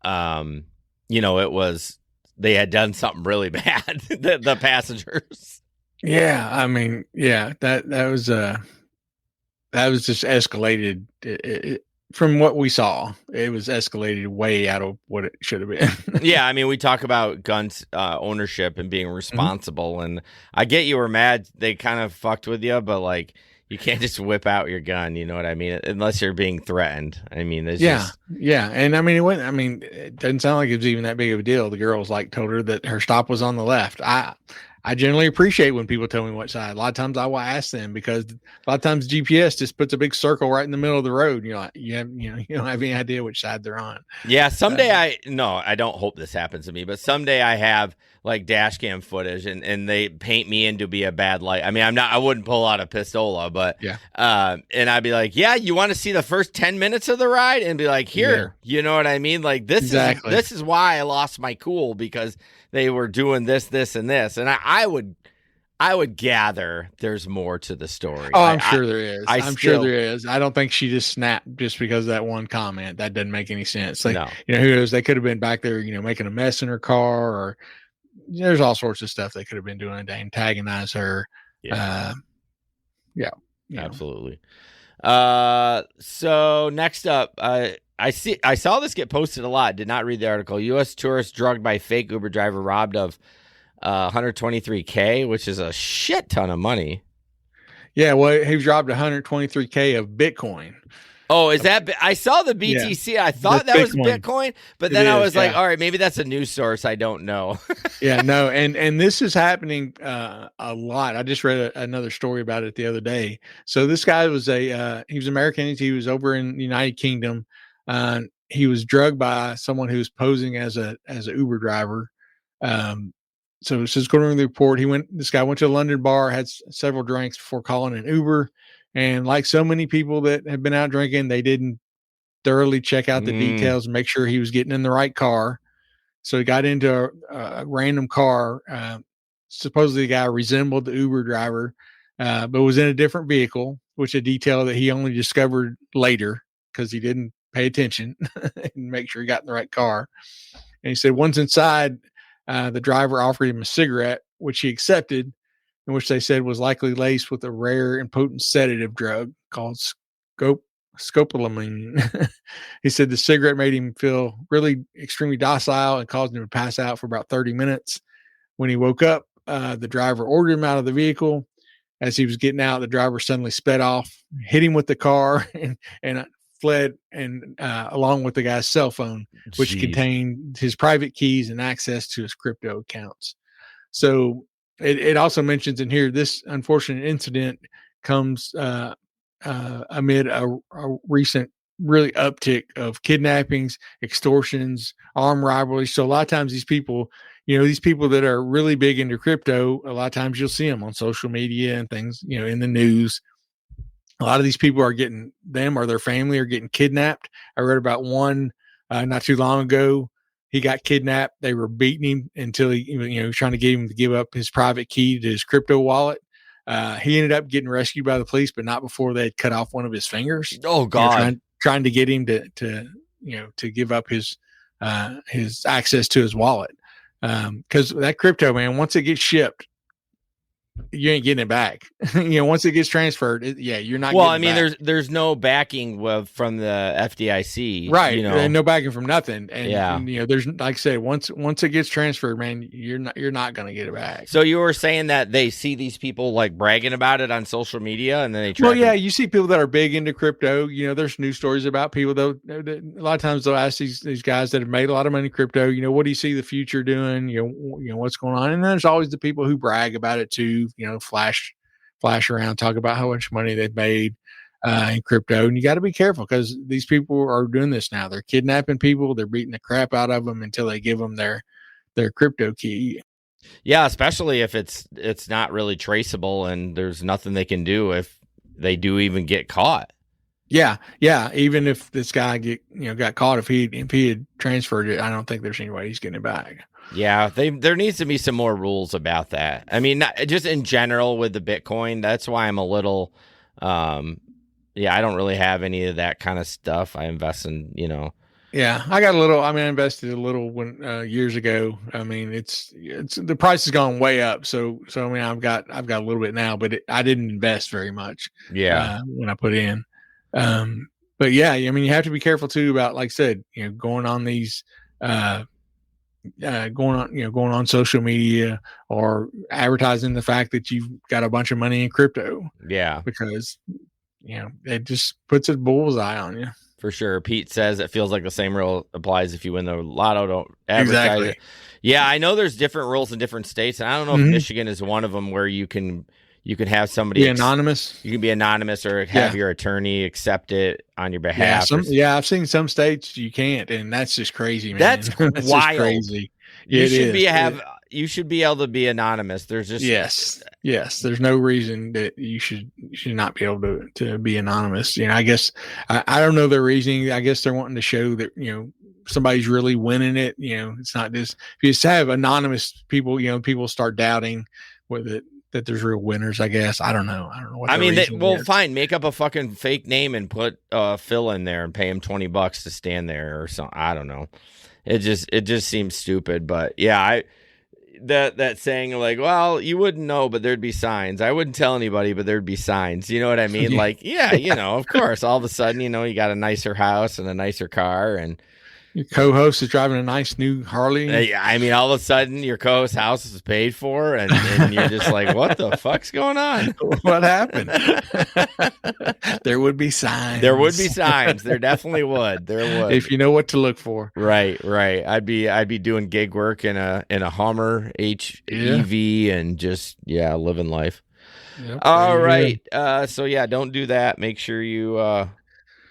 you know, it was, they had done something really bad, the passengers. Yeah, I mean, yeah, that was just escalated. From what we saw, it was escalated way out of what it should have been. Yeah, I mean, we talk about guns ownership and being responsible, and I get you were mad they kind of fucked with you, but like, you can't just whip out your gun, you know what I mean? Unless you're being threatened. I mean, there's yeah, and I mean, it doesn't sound like it was even that big of a deal. The girls like told her that her stop was on the left. I generally appreciate when people tell me what side. A lot of times I will ask them because a lot of times GPS just puts a big circle right in the middle of the road. And you're like, you don't have any idea which side they're on. Yeah, someday I don't hope this happens to me, but someday I have like dash cam footage and they paint me in to be a bad light. I mean, I wouldn't pull out a pistola, but and I'd be like, yeah, you want to see the first 10 minutes of the ride? And be like, here, you know what I mean? Like this is why I lost my cool, because they were doing this, and this. And I would gather there's more to the story. Oh, I'm sure there is. I'm sure there is. I don't think she just snapped just because of that one comment. That doesn't make any sense. Like, you know, who knows? They could have been back there, you know, making a mess in her car, or there's all sorts of stuff they could have been doing to antagonize her. Absolutely. So next up, I saw this get posted a lot. Did not read the article. U.S. tourist drugged by fake Uber driver robbed of $123K, which is a shit ton of money. Yeah, well, he was robbed $123K of Bitcoin. Oh, is that? I saw the BTC. Yeah. I thought that was Bitcoin, but then I was like, all right, maybe that's a news source. I don't know. Yeah, no, and this is happening a lot. I just read another story about it the other day. So this guy was he was American. He was over in the United Kingdom. He was drugged by someone who was posing as a Uber driver. So this is going to the report. This guy went to a London bar, had several drinks before calling an Uber. And like so many people that have been out drinking, they didn't thoroughly check out the details and make sure he was getting in the right car. So he got into a random car. Supposedly the guy resembled the Uber driver, but was in a different vehicle, which a detail that he only discovered later because he didn't pay attention and make sure he got in the right car. And he said once inside, the driver offered him a cigarette, which he accepted, in which they said was likely laced with a rare and potent sedative drug called scopolamine. He said the cigarette made him feel really extremely docile and caused him to pass out for about 30 minutes. When he woke up, the driver ordered him out of the vehicle. As he was getting out, the driver suddenly sped off, hit him with the car, and fled, and along with the guy's cell phone, which contained his private keys and access to his crypto accounts. So it also mentions in here, this unfortunate incident comes amid a recent really uptick of kidnappings, extortions, armed robberies. So a lot of times these people, these people that are really big into crypto, a lot of times you'll see them on social media and things, in the news. A lot of these people are getting, them or their family are getting kidnapped. I read about one not too long ago. He got kidnapped. They were beating him until he, trying to get him to give up his private key to his crypto wallet. He ended up getting rescued by the police, but not before they had cut off one of his fingers. Oh God! Trying to get him to give up his access to his wallet. Because that crypto, man, once it gets shipped, you ain't getting it back. Once it gets transferred, you're not. Well, getting it back. there's no backing from the FDIC, right? And no backing from nothing. And there's, like I said, once it gets transferred, man, you're not going to get it back. So you were saying that they see these people like bragging about it on social media, and then they try. Well, yeah, you see people that are big into crypto. There's news stories about people though. A lot of times they'll ask these guys that have made a lot of money in crypto. What do you see the future doing? What's going on? And then there's always the people who brag about it too. Flash around, talk about how much money they've made in crypto. And you got to be careful because these people are doing this now. They're kidnapping people. They're beating the crap out of them until they give them their crypto key. Yeah, especially if it's not really traceable and there's nothing they can do if they do even get caught. Yeah. Even if this guy got caught, if he had transferred it, I don't think there's any way he's getting it back. Yeah, there needs to be some more rules about that. I mean, not, just in general with the Bitcoin. That's why I'm a little, I don't really have any of that kind of stuff. I invest in, Yeah, I got a little. I invested a little when years ago. I mean, it's the price has gone way up. So I mean, I've got a little bit now, but I didn't invest very much. Yeah, when I put in. But yeah, I mean, you have to be careful too about, like I said, going on these. Going on social media or advertising the fact that you've got a bunch of money in crypto. Yeah. Because, it just puts a bullseye on you. For sure. Pete says it feels like the same rule applies if you win the lotto. Don't advertise it. Yeah, I know there's different rules in different states. And I don't know if Michigan is one of them where you can have somebody be anonymous. You can be anonymous or have your attorney accept it on your behalf. I've seen some states you can't, and that's just crazy, man. That's wild. Crazy. You should be able to be anonymous. There's just yes. There's no reason that you should not be able to be anonymous. I guess I don't know their reasoning. I guess they're wanting to show that somebody's really winning it. It's not just if you just have anonymous people. People start doubting whether that there's real winners, I guess. I don't know. What fine. Make up a fucking fake name and put Phil in there and pay him $20 to stand there or something. I don't know. It just seems stupid. But yeah, that saying like, well, you wouldn't know, but there'd be signs. I wouldn't tell anybody, but there'd be signs. You know what I mean? Like, yeah, of course. All of a sudden, you got a nicer house and a nicer car and your co-host is driving a nice new Harley. I mean, all of a sudden, your co-host's house is paid for, and you're just like, what the fuck's going on? What happened? There would be signs. There would be signs. There definitely would. There would. If you know what to look for. Right. I'd be doing gig work in a Hummer HEV and just, living life. Yep, all right. So, yeah, don't do that. Make sure you...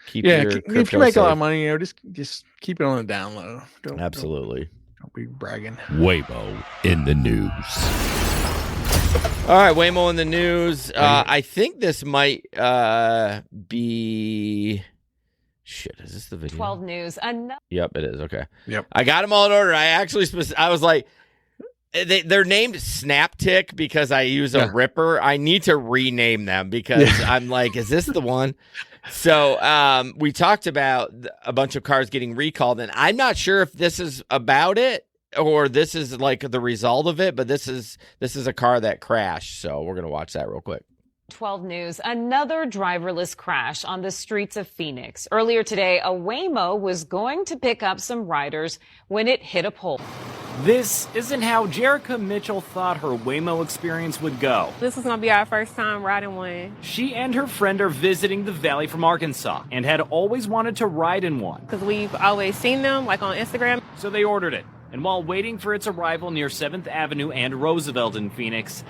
keep your if you make safe. A lot of money, just keep it on the down low. Absolutely. Don't be bragging. Waymo in the news. All right, Waymo in the news. I think this might be. Shit, is this the video? 12 News. Yep, it is. Okay. Yep. I got them all in order. I was like, they're named Snaptick because I use a Ripper. I need to rename them because I'm like, is this the one? So we talked about a bunch of cars getting recalled, and I'm not sure if this is about it. or this is like the result of it, but this is a car that crashed. So we're going to watch that real quick. 12 News, another driverless crash on the streets of Phoenix. Earlier today, a Waymo was going to pick up some riders when it hit a pole. This isn't how Jerica Mitchell thought her Waymo experience would go. This is going to be our first time riding one. She and her friend are visiting the Valley from Arkansas and had always wanted to ride in one. Because we've always seen them, like on Instagram. So they ordered it. And while waiting for its arrival near 7th Avenue and Roosevelt in Phoenix,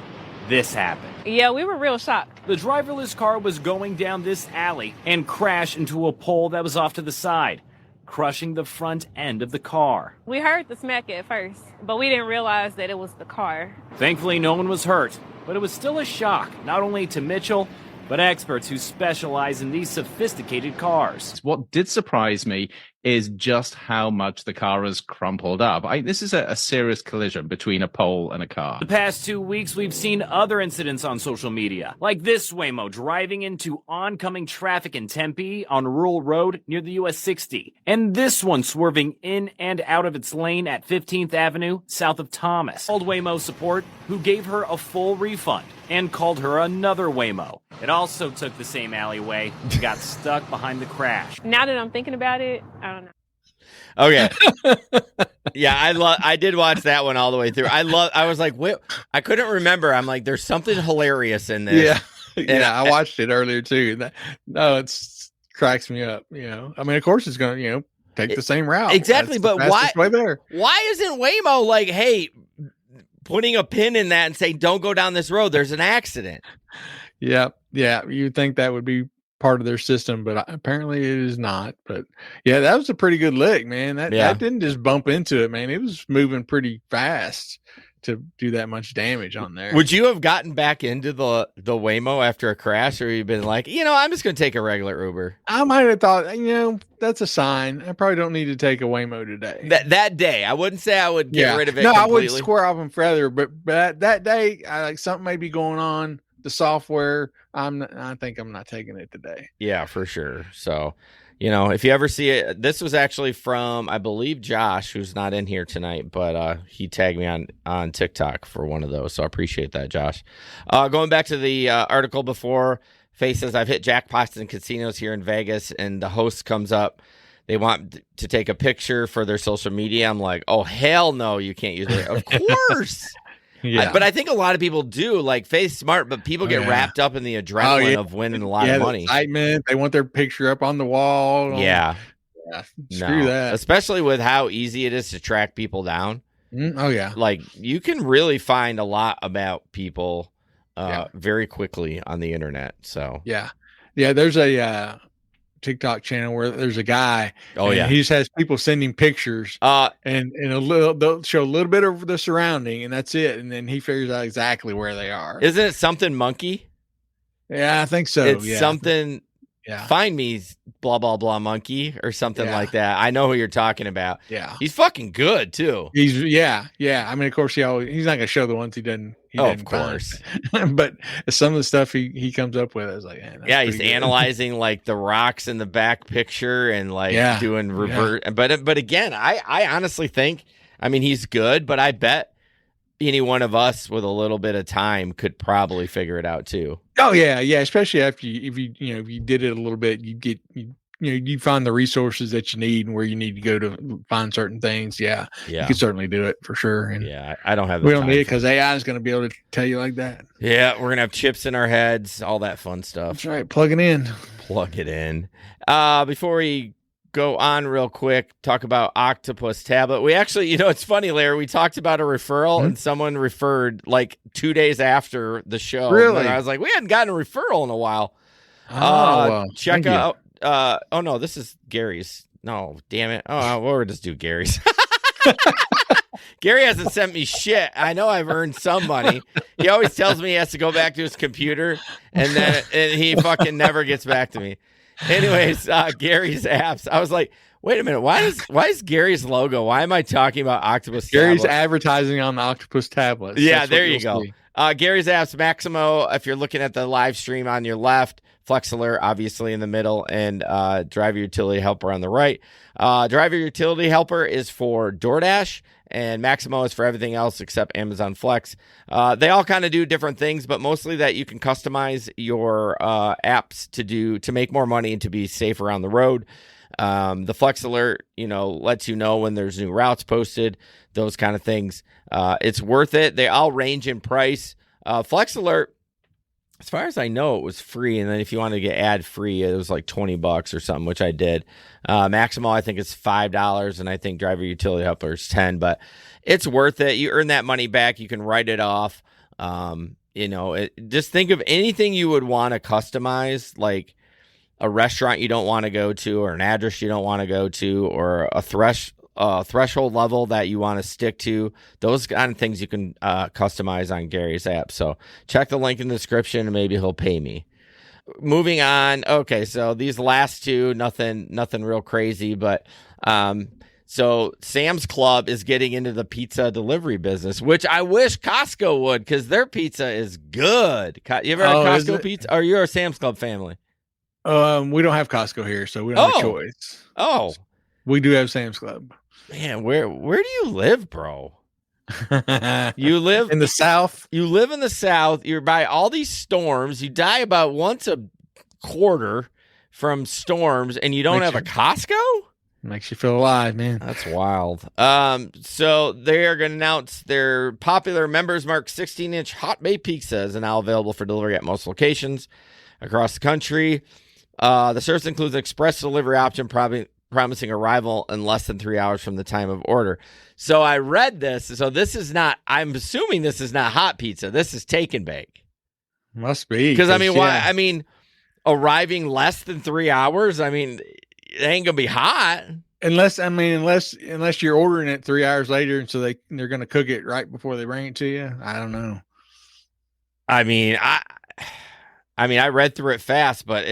this happened. Yeah, we were real shocked. The driverless car was going down this alley and crashed into a pole that was off to the side, crushing the front end of the car. We heard the smack at first, but we didn't realize that it was the car. Thankfully, no one was hurt, but it was still a shock, not only to Mitchell, but experts who specialize in these sophisticated cars. What did surprise me is just how much the car has crumpled up. This is a serious collision between a pole and a car. The past 2 weeks, we've seen other incidents on social media, like this Waymo driving into oncoming traffic in Tempe on Rural Road near the US 60, and this one swerving in and out of its lane at 15th Avenue south of Thomas. Called Waymo support, who gave her a full refund and called her another Waymo. It also took the same alleyway and got stuck behind the crash. Now that I'm thinking about it, I don't know. Okay. Yeah, I did watch that one all the way through. I was like, wait, I couldn't remember. I'm like, there's something hilarious in this. Yeah. I watched it earlier too. It's cracks me up. I mean, of course it's going to, take the same route. Exactly. That's but way there. Why isn't Waymo like, hey, putting a pin in that and say, don't go down this road, there's an accident? Yeah. You'd think that would be part of their system, but apparently it is not. But yeah, that was a pretty good lick, man. That didn't just bump into it, man. It was moving pretty fast to do that much damage on there. Would you have gotten back into the Waymo after a crash, or you've been like, I'm just going to take a regular Uber? I might have thought, that's a sign. I probably don't need to take a Waymo today. That day, I wouldn't say I would get rid of it. No, completely. I wouldn't square off them further, but that day, something may be going on. The software, I think I'm not taking it today. Yeah, for sure. So, if you ever see it, this was actually from, I believe, Josh, who's not in here tonight, but he tagged me on TikTok for one of those. So I appreciate that, Josh. Going back to the article before, Faye says, I've hit jackpots in casinos here in Vegas, and the host comes up. They want to take a picture for their social media. I'm like, oh, hell no, you can't use it. Of course. Yeah. But I think a lot of people do. Like, Faye's smart, but people get wrapped up in the adrenaline of winning a lot of money. Excitement. They want their picture up on the wall. Yeah. Screw that. Especially with how easy it is to track people down. Oh, yeah. Like, you can really find a lot about people very quickly on the internet. So, yeah. There's a TikTok channel where there's a guy. He just has people sending pictures. And they'll show a little bit of the surrounding, and that's it. And then he figures out exactly where they are. Isn't it something monkey? Yeah, I think so. It's something. Yeah. Find me blah blah blah monkey or something like that. I know who you're talking about. Yeah. He's fucking good too. Yeah. I mean, of course he's not gonna show the ones he doesn't. Of course. But some of the stuff he comes up with, I was like, he's analyzing like the rocks in the back picture and like doing revert. Yeah. But again, I honestly think, I mean, he's good, but I bet any one of us with a little bit of time could probably figure it out too. Oh yeah, especially after if you did it a little bit, you find the resources that you need and where you need to go to find certain things. Yeah. You can certainly do it for sure. And I don't have. We don't need it because AI is going to be able to tell you like that. Yeah, we're gonna have chips in our heads, all that fun stuff. That's right. Plug it in. Before we go on real quick, talk about Octopus tablet. We actually, it's funny, Larry, we talked about a referral and someone referred like 2 days after the show. Really? And I was like, we hadn't gotten a referral in a while. Check out. Oh no, this is Gary's. No, damn it. Oh, we'll just do Gary's. Gary hasn't sent me shit. I know I've earned some money. He always tells me he has to go back to his computer, and he fucking never gets back to me. Anyways, Gary's apps. I was like, wait a minute. Why is Gary's logo? Why am I talking about Octopus? Gary's tablets? Advertising on the Octopus tablets. Yeah, there you go. Gary's apps, Maximo. If you're looking at the live stream on your left, Flex Alert, obviously, in the middle, and Driver Utility Helper on the right. Driver Utility Helper is for DoorDash, and Maximo is for everything else except Amazon Flex. They all kind of do different things, but mostly that you can customize your apps to make more money and to be safe around the road. The Flex Alert, lets you know when there's new routes posted, those kind of things. It's worth it. They all range in price. Flex Alert, as far as I know, it was free, and then if you wanted to get ad-free, it was like $20 or something, which I did. Maximo, I think it's $5, and I think Driver Utility Helper is $10, but it's worth it. You earn that money back. You can write it off. Just think of anything you would want to customize, like a restaurant you don't want to go to, or an address you don't want to go to, or a threshold level that you want to stick to. Those kind of things you can customize on Gary's app. So check the link in the description and maybe he'll pay me. Moving on. Okay, so these last two, nothing real crazy, but so Sam's Club is getting into the pizza delivery business, which I wish Costco would, because their pizza is good. You ever had Costco pizza? Or you're a Sam's Club family? We don't have Costco here, so we don't have a choice. Oh. We do have Sam's Club. Man, where do you live, bro? You live in the South. You live in the South. You're by all these storms. You die about once a quarter from storms, and you don't have a Costco? Makes you feel alive, man. That's wild. So they are going to announce their popular Members Mark 16-inch hot bay pizzas are now available for delivery at most locations across the country. The service includes an express delivery option, promising arrival in less than 3 hours from the time of order. So I read this. So this is not, I'm assuming this is not hot pizza. This is take and bake. Must be. Because why? I mean, arriving less than 3 hours. I mean, it ain't gonna be hot. Unless you're ordering it 3 hours later, and so they're gonna cook it right before they bring it to you. I don't know. I mean, I read through it fast, but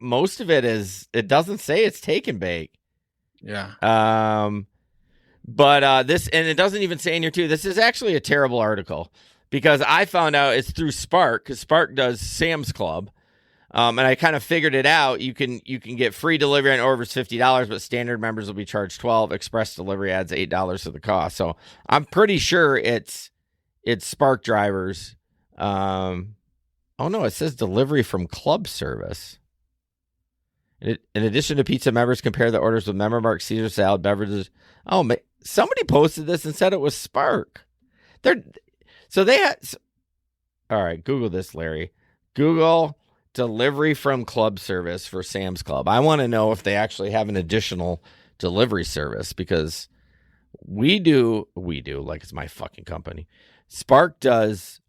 most of it doesn't say it's take and bake. Yeah. But this, and it doesn't even say in here too, this is actually a terrible article, because I found out it's through Spark, because Spark does Sam's Club. And I kind of figured it out. You can get free delivery on orders $50, but standard members will be charged $12. Express delivery adds $8 to the cost. So I'm pretty sure it's Spark drivers. Oh no, it says delivery from club service. In addition to pizza, members compare the orders with Member Mark, Caesar salad, beverages. Oh, somebody posted this and said it was Spark. All right, Google this, Larry. Google delivery from club service for Sam's Club. I want to know if they actually have an additional delivery service, because we do, like it's my fucking company. Spark does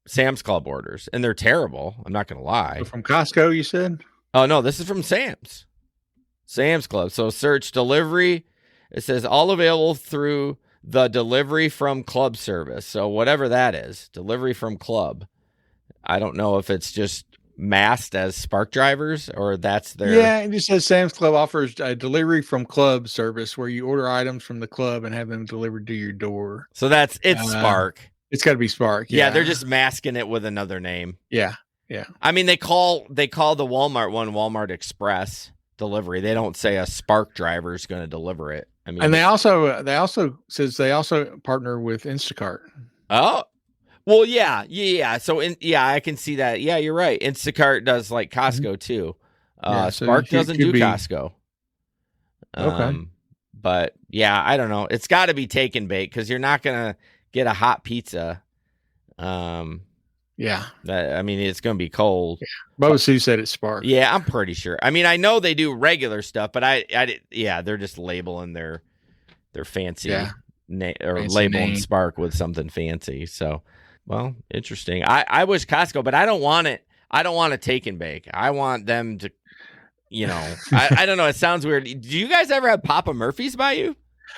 Sam's Club orders, and they're terrible. I'm not going to lie. So from Costco, you said? Oh, no, this is from Sam's Club. So search delivery. It says all available through the delivery from club service. So whatever that is, delivery from club. I don't know if it's just masked as Spark drivers or that's their. Yeah, it just says Sam's Club offers a delivery from club service where you order items from the club and have them delivered to your door. So it's Spark. It's got to be Spark. Yeah, they're just masking it with another name. Yeah. Yeah. I mean, they call the Walmart one Walmart Express delivery. They don't say a Spark driver is going to deliver it. I mean, and they also partner with Instacart. Oh, well, yeah. So I can see that. Yeah, you're right. Instacart does like Costco too. Spark doesn't do Costco. Okay. But yeah, I don't know. It's got to be take and bake, because you're not gonna get a hot pizza. Yeah. It's going to be cold. Yeah. Bubba Sue said it's Spark. Yeah, I'm pretty sure. I mean, I know they do regular stuff, but they're just labeling their fancy or labeling name. Spark with something fancy. So, well, interesting. I wish Costco, but I don't want it. I don't want to take and bake. I want them to, I don't know. It sounds weird. Do you guys ever have Papa Murphy's by you?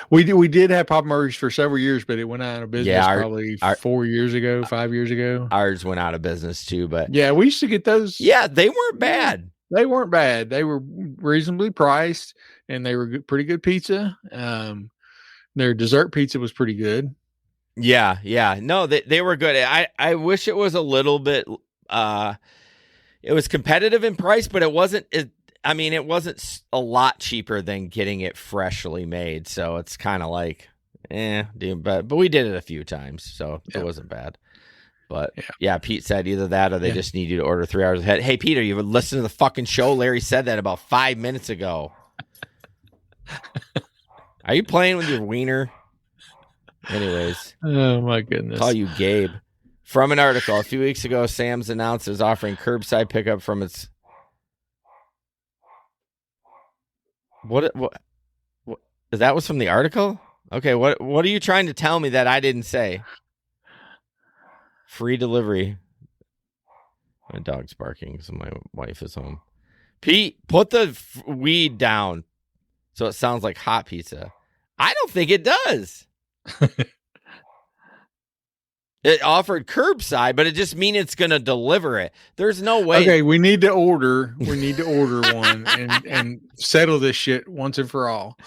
We did have Papa Murphy's for several years, but it went out of business probably 4 years ago, 5 years ago. Ours went out of business too, but yeah, we used to get those. Yeah, they weren't bad. They weren't bad. They were reasonably priced, and they were pretty good pizza. Their dessert pizza was pretty good. Yeah. No, they were good. I wish it was a little bit. it was competitive in price, but it wasn't. It wasn't a lot cheaper than getting it freshly made. So it's kind of like, dude. But we did it a few times, so it wasn't bad. But yeah, Pete said either that or they just need you to order 3 hours ahead. Hey, Peter, you would listen to the fucking show? Larry said that about 5 minutes ago. Are you playing with your wiener? Anyways. Oh, my goodness. Call you Gabe. From an article, a few weeks ago, Sam's announced it was offering curbside pickup from its... What that was from the article? Okay, what are you trying to tell me that I didn't say? Free delivery. My dog's barking, so my wife is home. Pete, put the weed down so it sounds like hot pizza. I don't think it does. It offered curbside, but it just means it's going to deliver it. There's no way. Okay, we need to order one and settle this shit once and for all.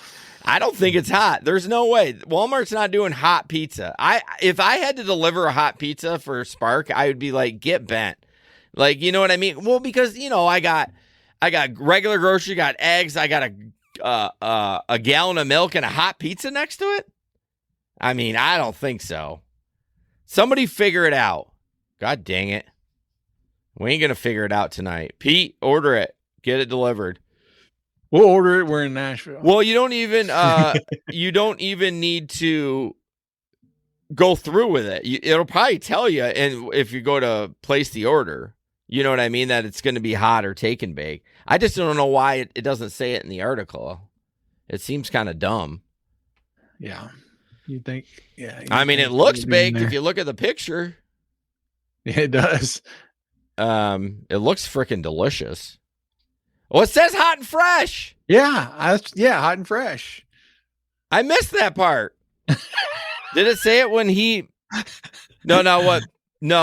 I don't think it's hot. There's no way. Walmart's not doing hot pizza. If I had to deliver a hot pizza for Spark, I would be like, get bent. Like, you know what I mean? Well, because, I got regular grocery, got eggs, I got a gallon of milk and a hot pizza next to it. I mean, I don't think so. Somebody figure it out. God dang it. We ain't going to figure it out tonight. Pete, order it. Get it delivered. We'll order it. We're in Nashville. Well, you don't even need to go through with it. It'll probably tell you, and if you go to place the order, you know what I mean, that it's going to be hot or take and bake. I just don't know why it doesn't say it in the article. It seems kind of dumb. Yeah. You think? Yeah. It looks baked if you look at the picture. Yeah, it does. It looks freaking delicious. Well, it says hot and fresh. Yeah, hot and fresh. I missed that part. Did it say it when he? No,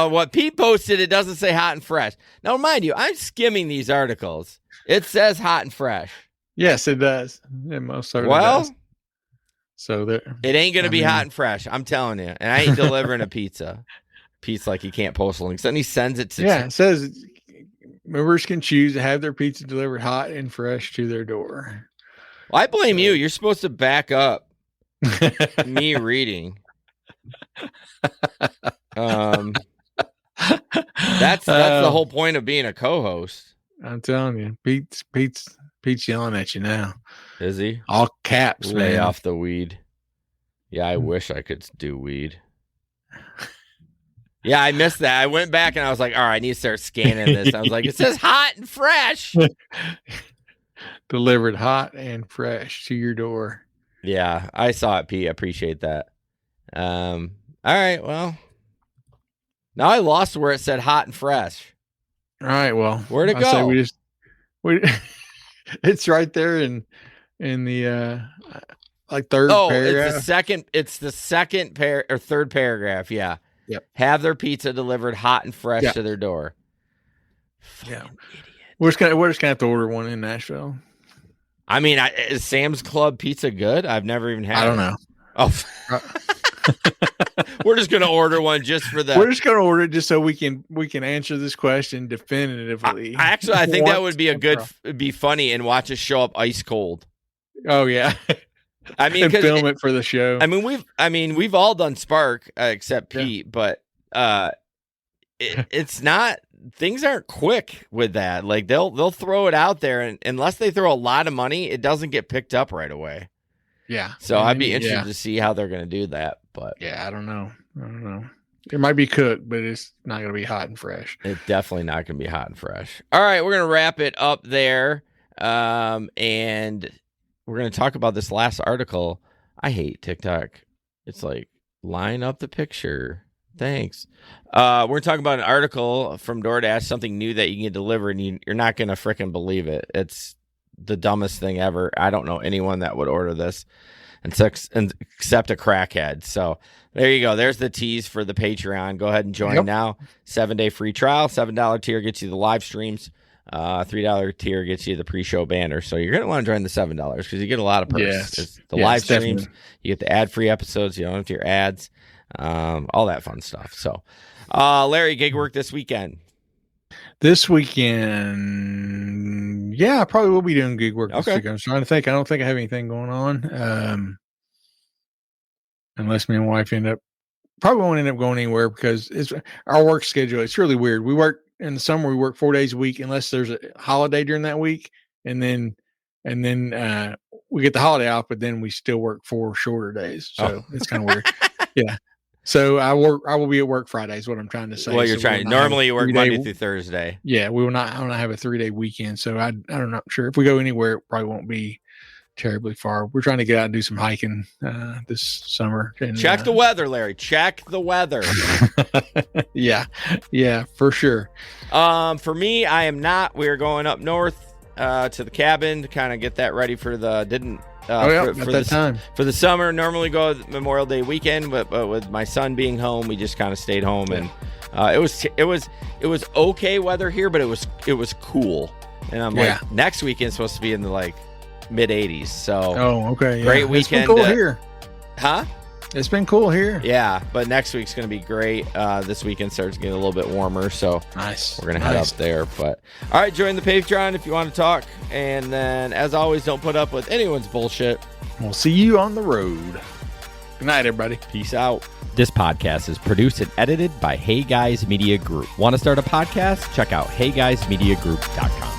what Pete posted, it doesn't say hot and fresh. Now, mind you, I'm skimming these articles. It says hot and fresh. Yes, it does. It most certainly does. So there, it ain't gonna be hot and fresh. I'm telling you, and I ain't delivering a pizza. Pete's like, he can't post links, and he sends it to. Yeah, it says members can choose to have their pizza delivered hot and fresh to their door. Well, I blame you. You're supposed to back up me reading. That's the whole point of being a co-host. I'm telling you, Pete's yelling at you now. Is he? All caps, Lay man. off the weed. Yeah, I wish I could do weed. Yeah, I missed that. I went back and I was like, all right, I need to start scanning this. I was like, it says hot and fresh. Delivered hot and fresh to your door. Yeah, I saw it, Pete. I appreciate that. All right, well. Now I lost where it said hot and fresh. All right, well. Where'd it go? It's right there in the third paragraph. It's the second third paragraph, yeah. Yep. Have their pizza delivered hot and fresh to their door. Yeah. We're just gonna have to order one in Nashville. I mean, is Sam's Club pizza good? I've never even had it. I don't know. Oh. We're just gonna order one just for that. We're just gonna order it just so we can answer this question definitively. I think that would be it'd be funny and watch us show up ice cold. Oh yeah. I mean, and film it for the show. I mean, we've all done Spark except Pete, but it's not. Things aren't quick with that. Like they'll throw it out there, and unless they throw a lot of money, it doesn't get picked up right away. Yeah. So I'd be interested to see how they're going to do that. But yeah, I don't know. It might be cooked, but it's not going to be hot and fresh. It's definitely not going to be hot and fresh. All right, we're going to wrap it up there, and we're going to talk about this last article. I hate TikTok. It's like, line up the picture. Thanks. We're going to talk about an article from DoorDash, something new that you can get delivered, and you're not going to freaking believe it. It's the dumbest thing ever. I don't know anyone that would order this except a crackhead. So there you go. There's the tease for the Patreon. Go ahead and join now. 7-day free trial. $7 tier gets you the live streams. $3 tier gets you the pre-show banner. So you're going to want to join the $7 because you get a lot of perks. Yes. It's the live streams. Definitely. You get the ad-free episodes. You don't have your ads. All that fun stuff. So, Larry, gig work this weekend. This weekend, yeah, I probably will be doing gig work this weekend. I'm trying to think. I don't think I have anything going on. Unless me and my wife probably won't end up going anywhere because it's our work schedule. It's really weird. We work in the summer, we work 4 days a week unless there's a holiday during that week. And then we get the holiday off, but then we still work 4 shorter days. So it's kind of weird. Yeah. So I will be at work Friday is what I'm trying to say. Well, you're trying. Normally you work Monday through Thursday. Yeah. I will not have a 3-day weekend. So I'm not sure if we go anywhere, it probably won't be terribly far. We're trying to get out and do some hiking this summer. And, check the weather, Larry. Check the weather. Yeah, for sure. For me, I am not. We're going up north to the cabin to kind of get that ready for the for the summer. Normally go Memorial Day weekend, but with my son being home, we just kind of stayed home, and it was okay weather here, but it was cool. And I'm like, next weekend's supposed to be in the mid 80s. So great weekend. It's been cool here. Huh? It's been cool here. Yeah, but next week's going to be great. This weekend starts getting a little bit warmer, so nice. We're going to head up there. But all right, join the Patreon if you want to talk. And then, as always, don't put up with anyone's bullshit. We'll see you on the road. Good night, everybody. Peace out. This podcast is produced and edited by Hey Guys Media Group. Want to start a podcast? Check out heyguysmediagroup.com.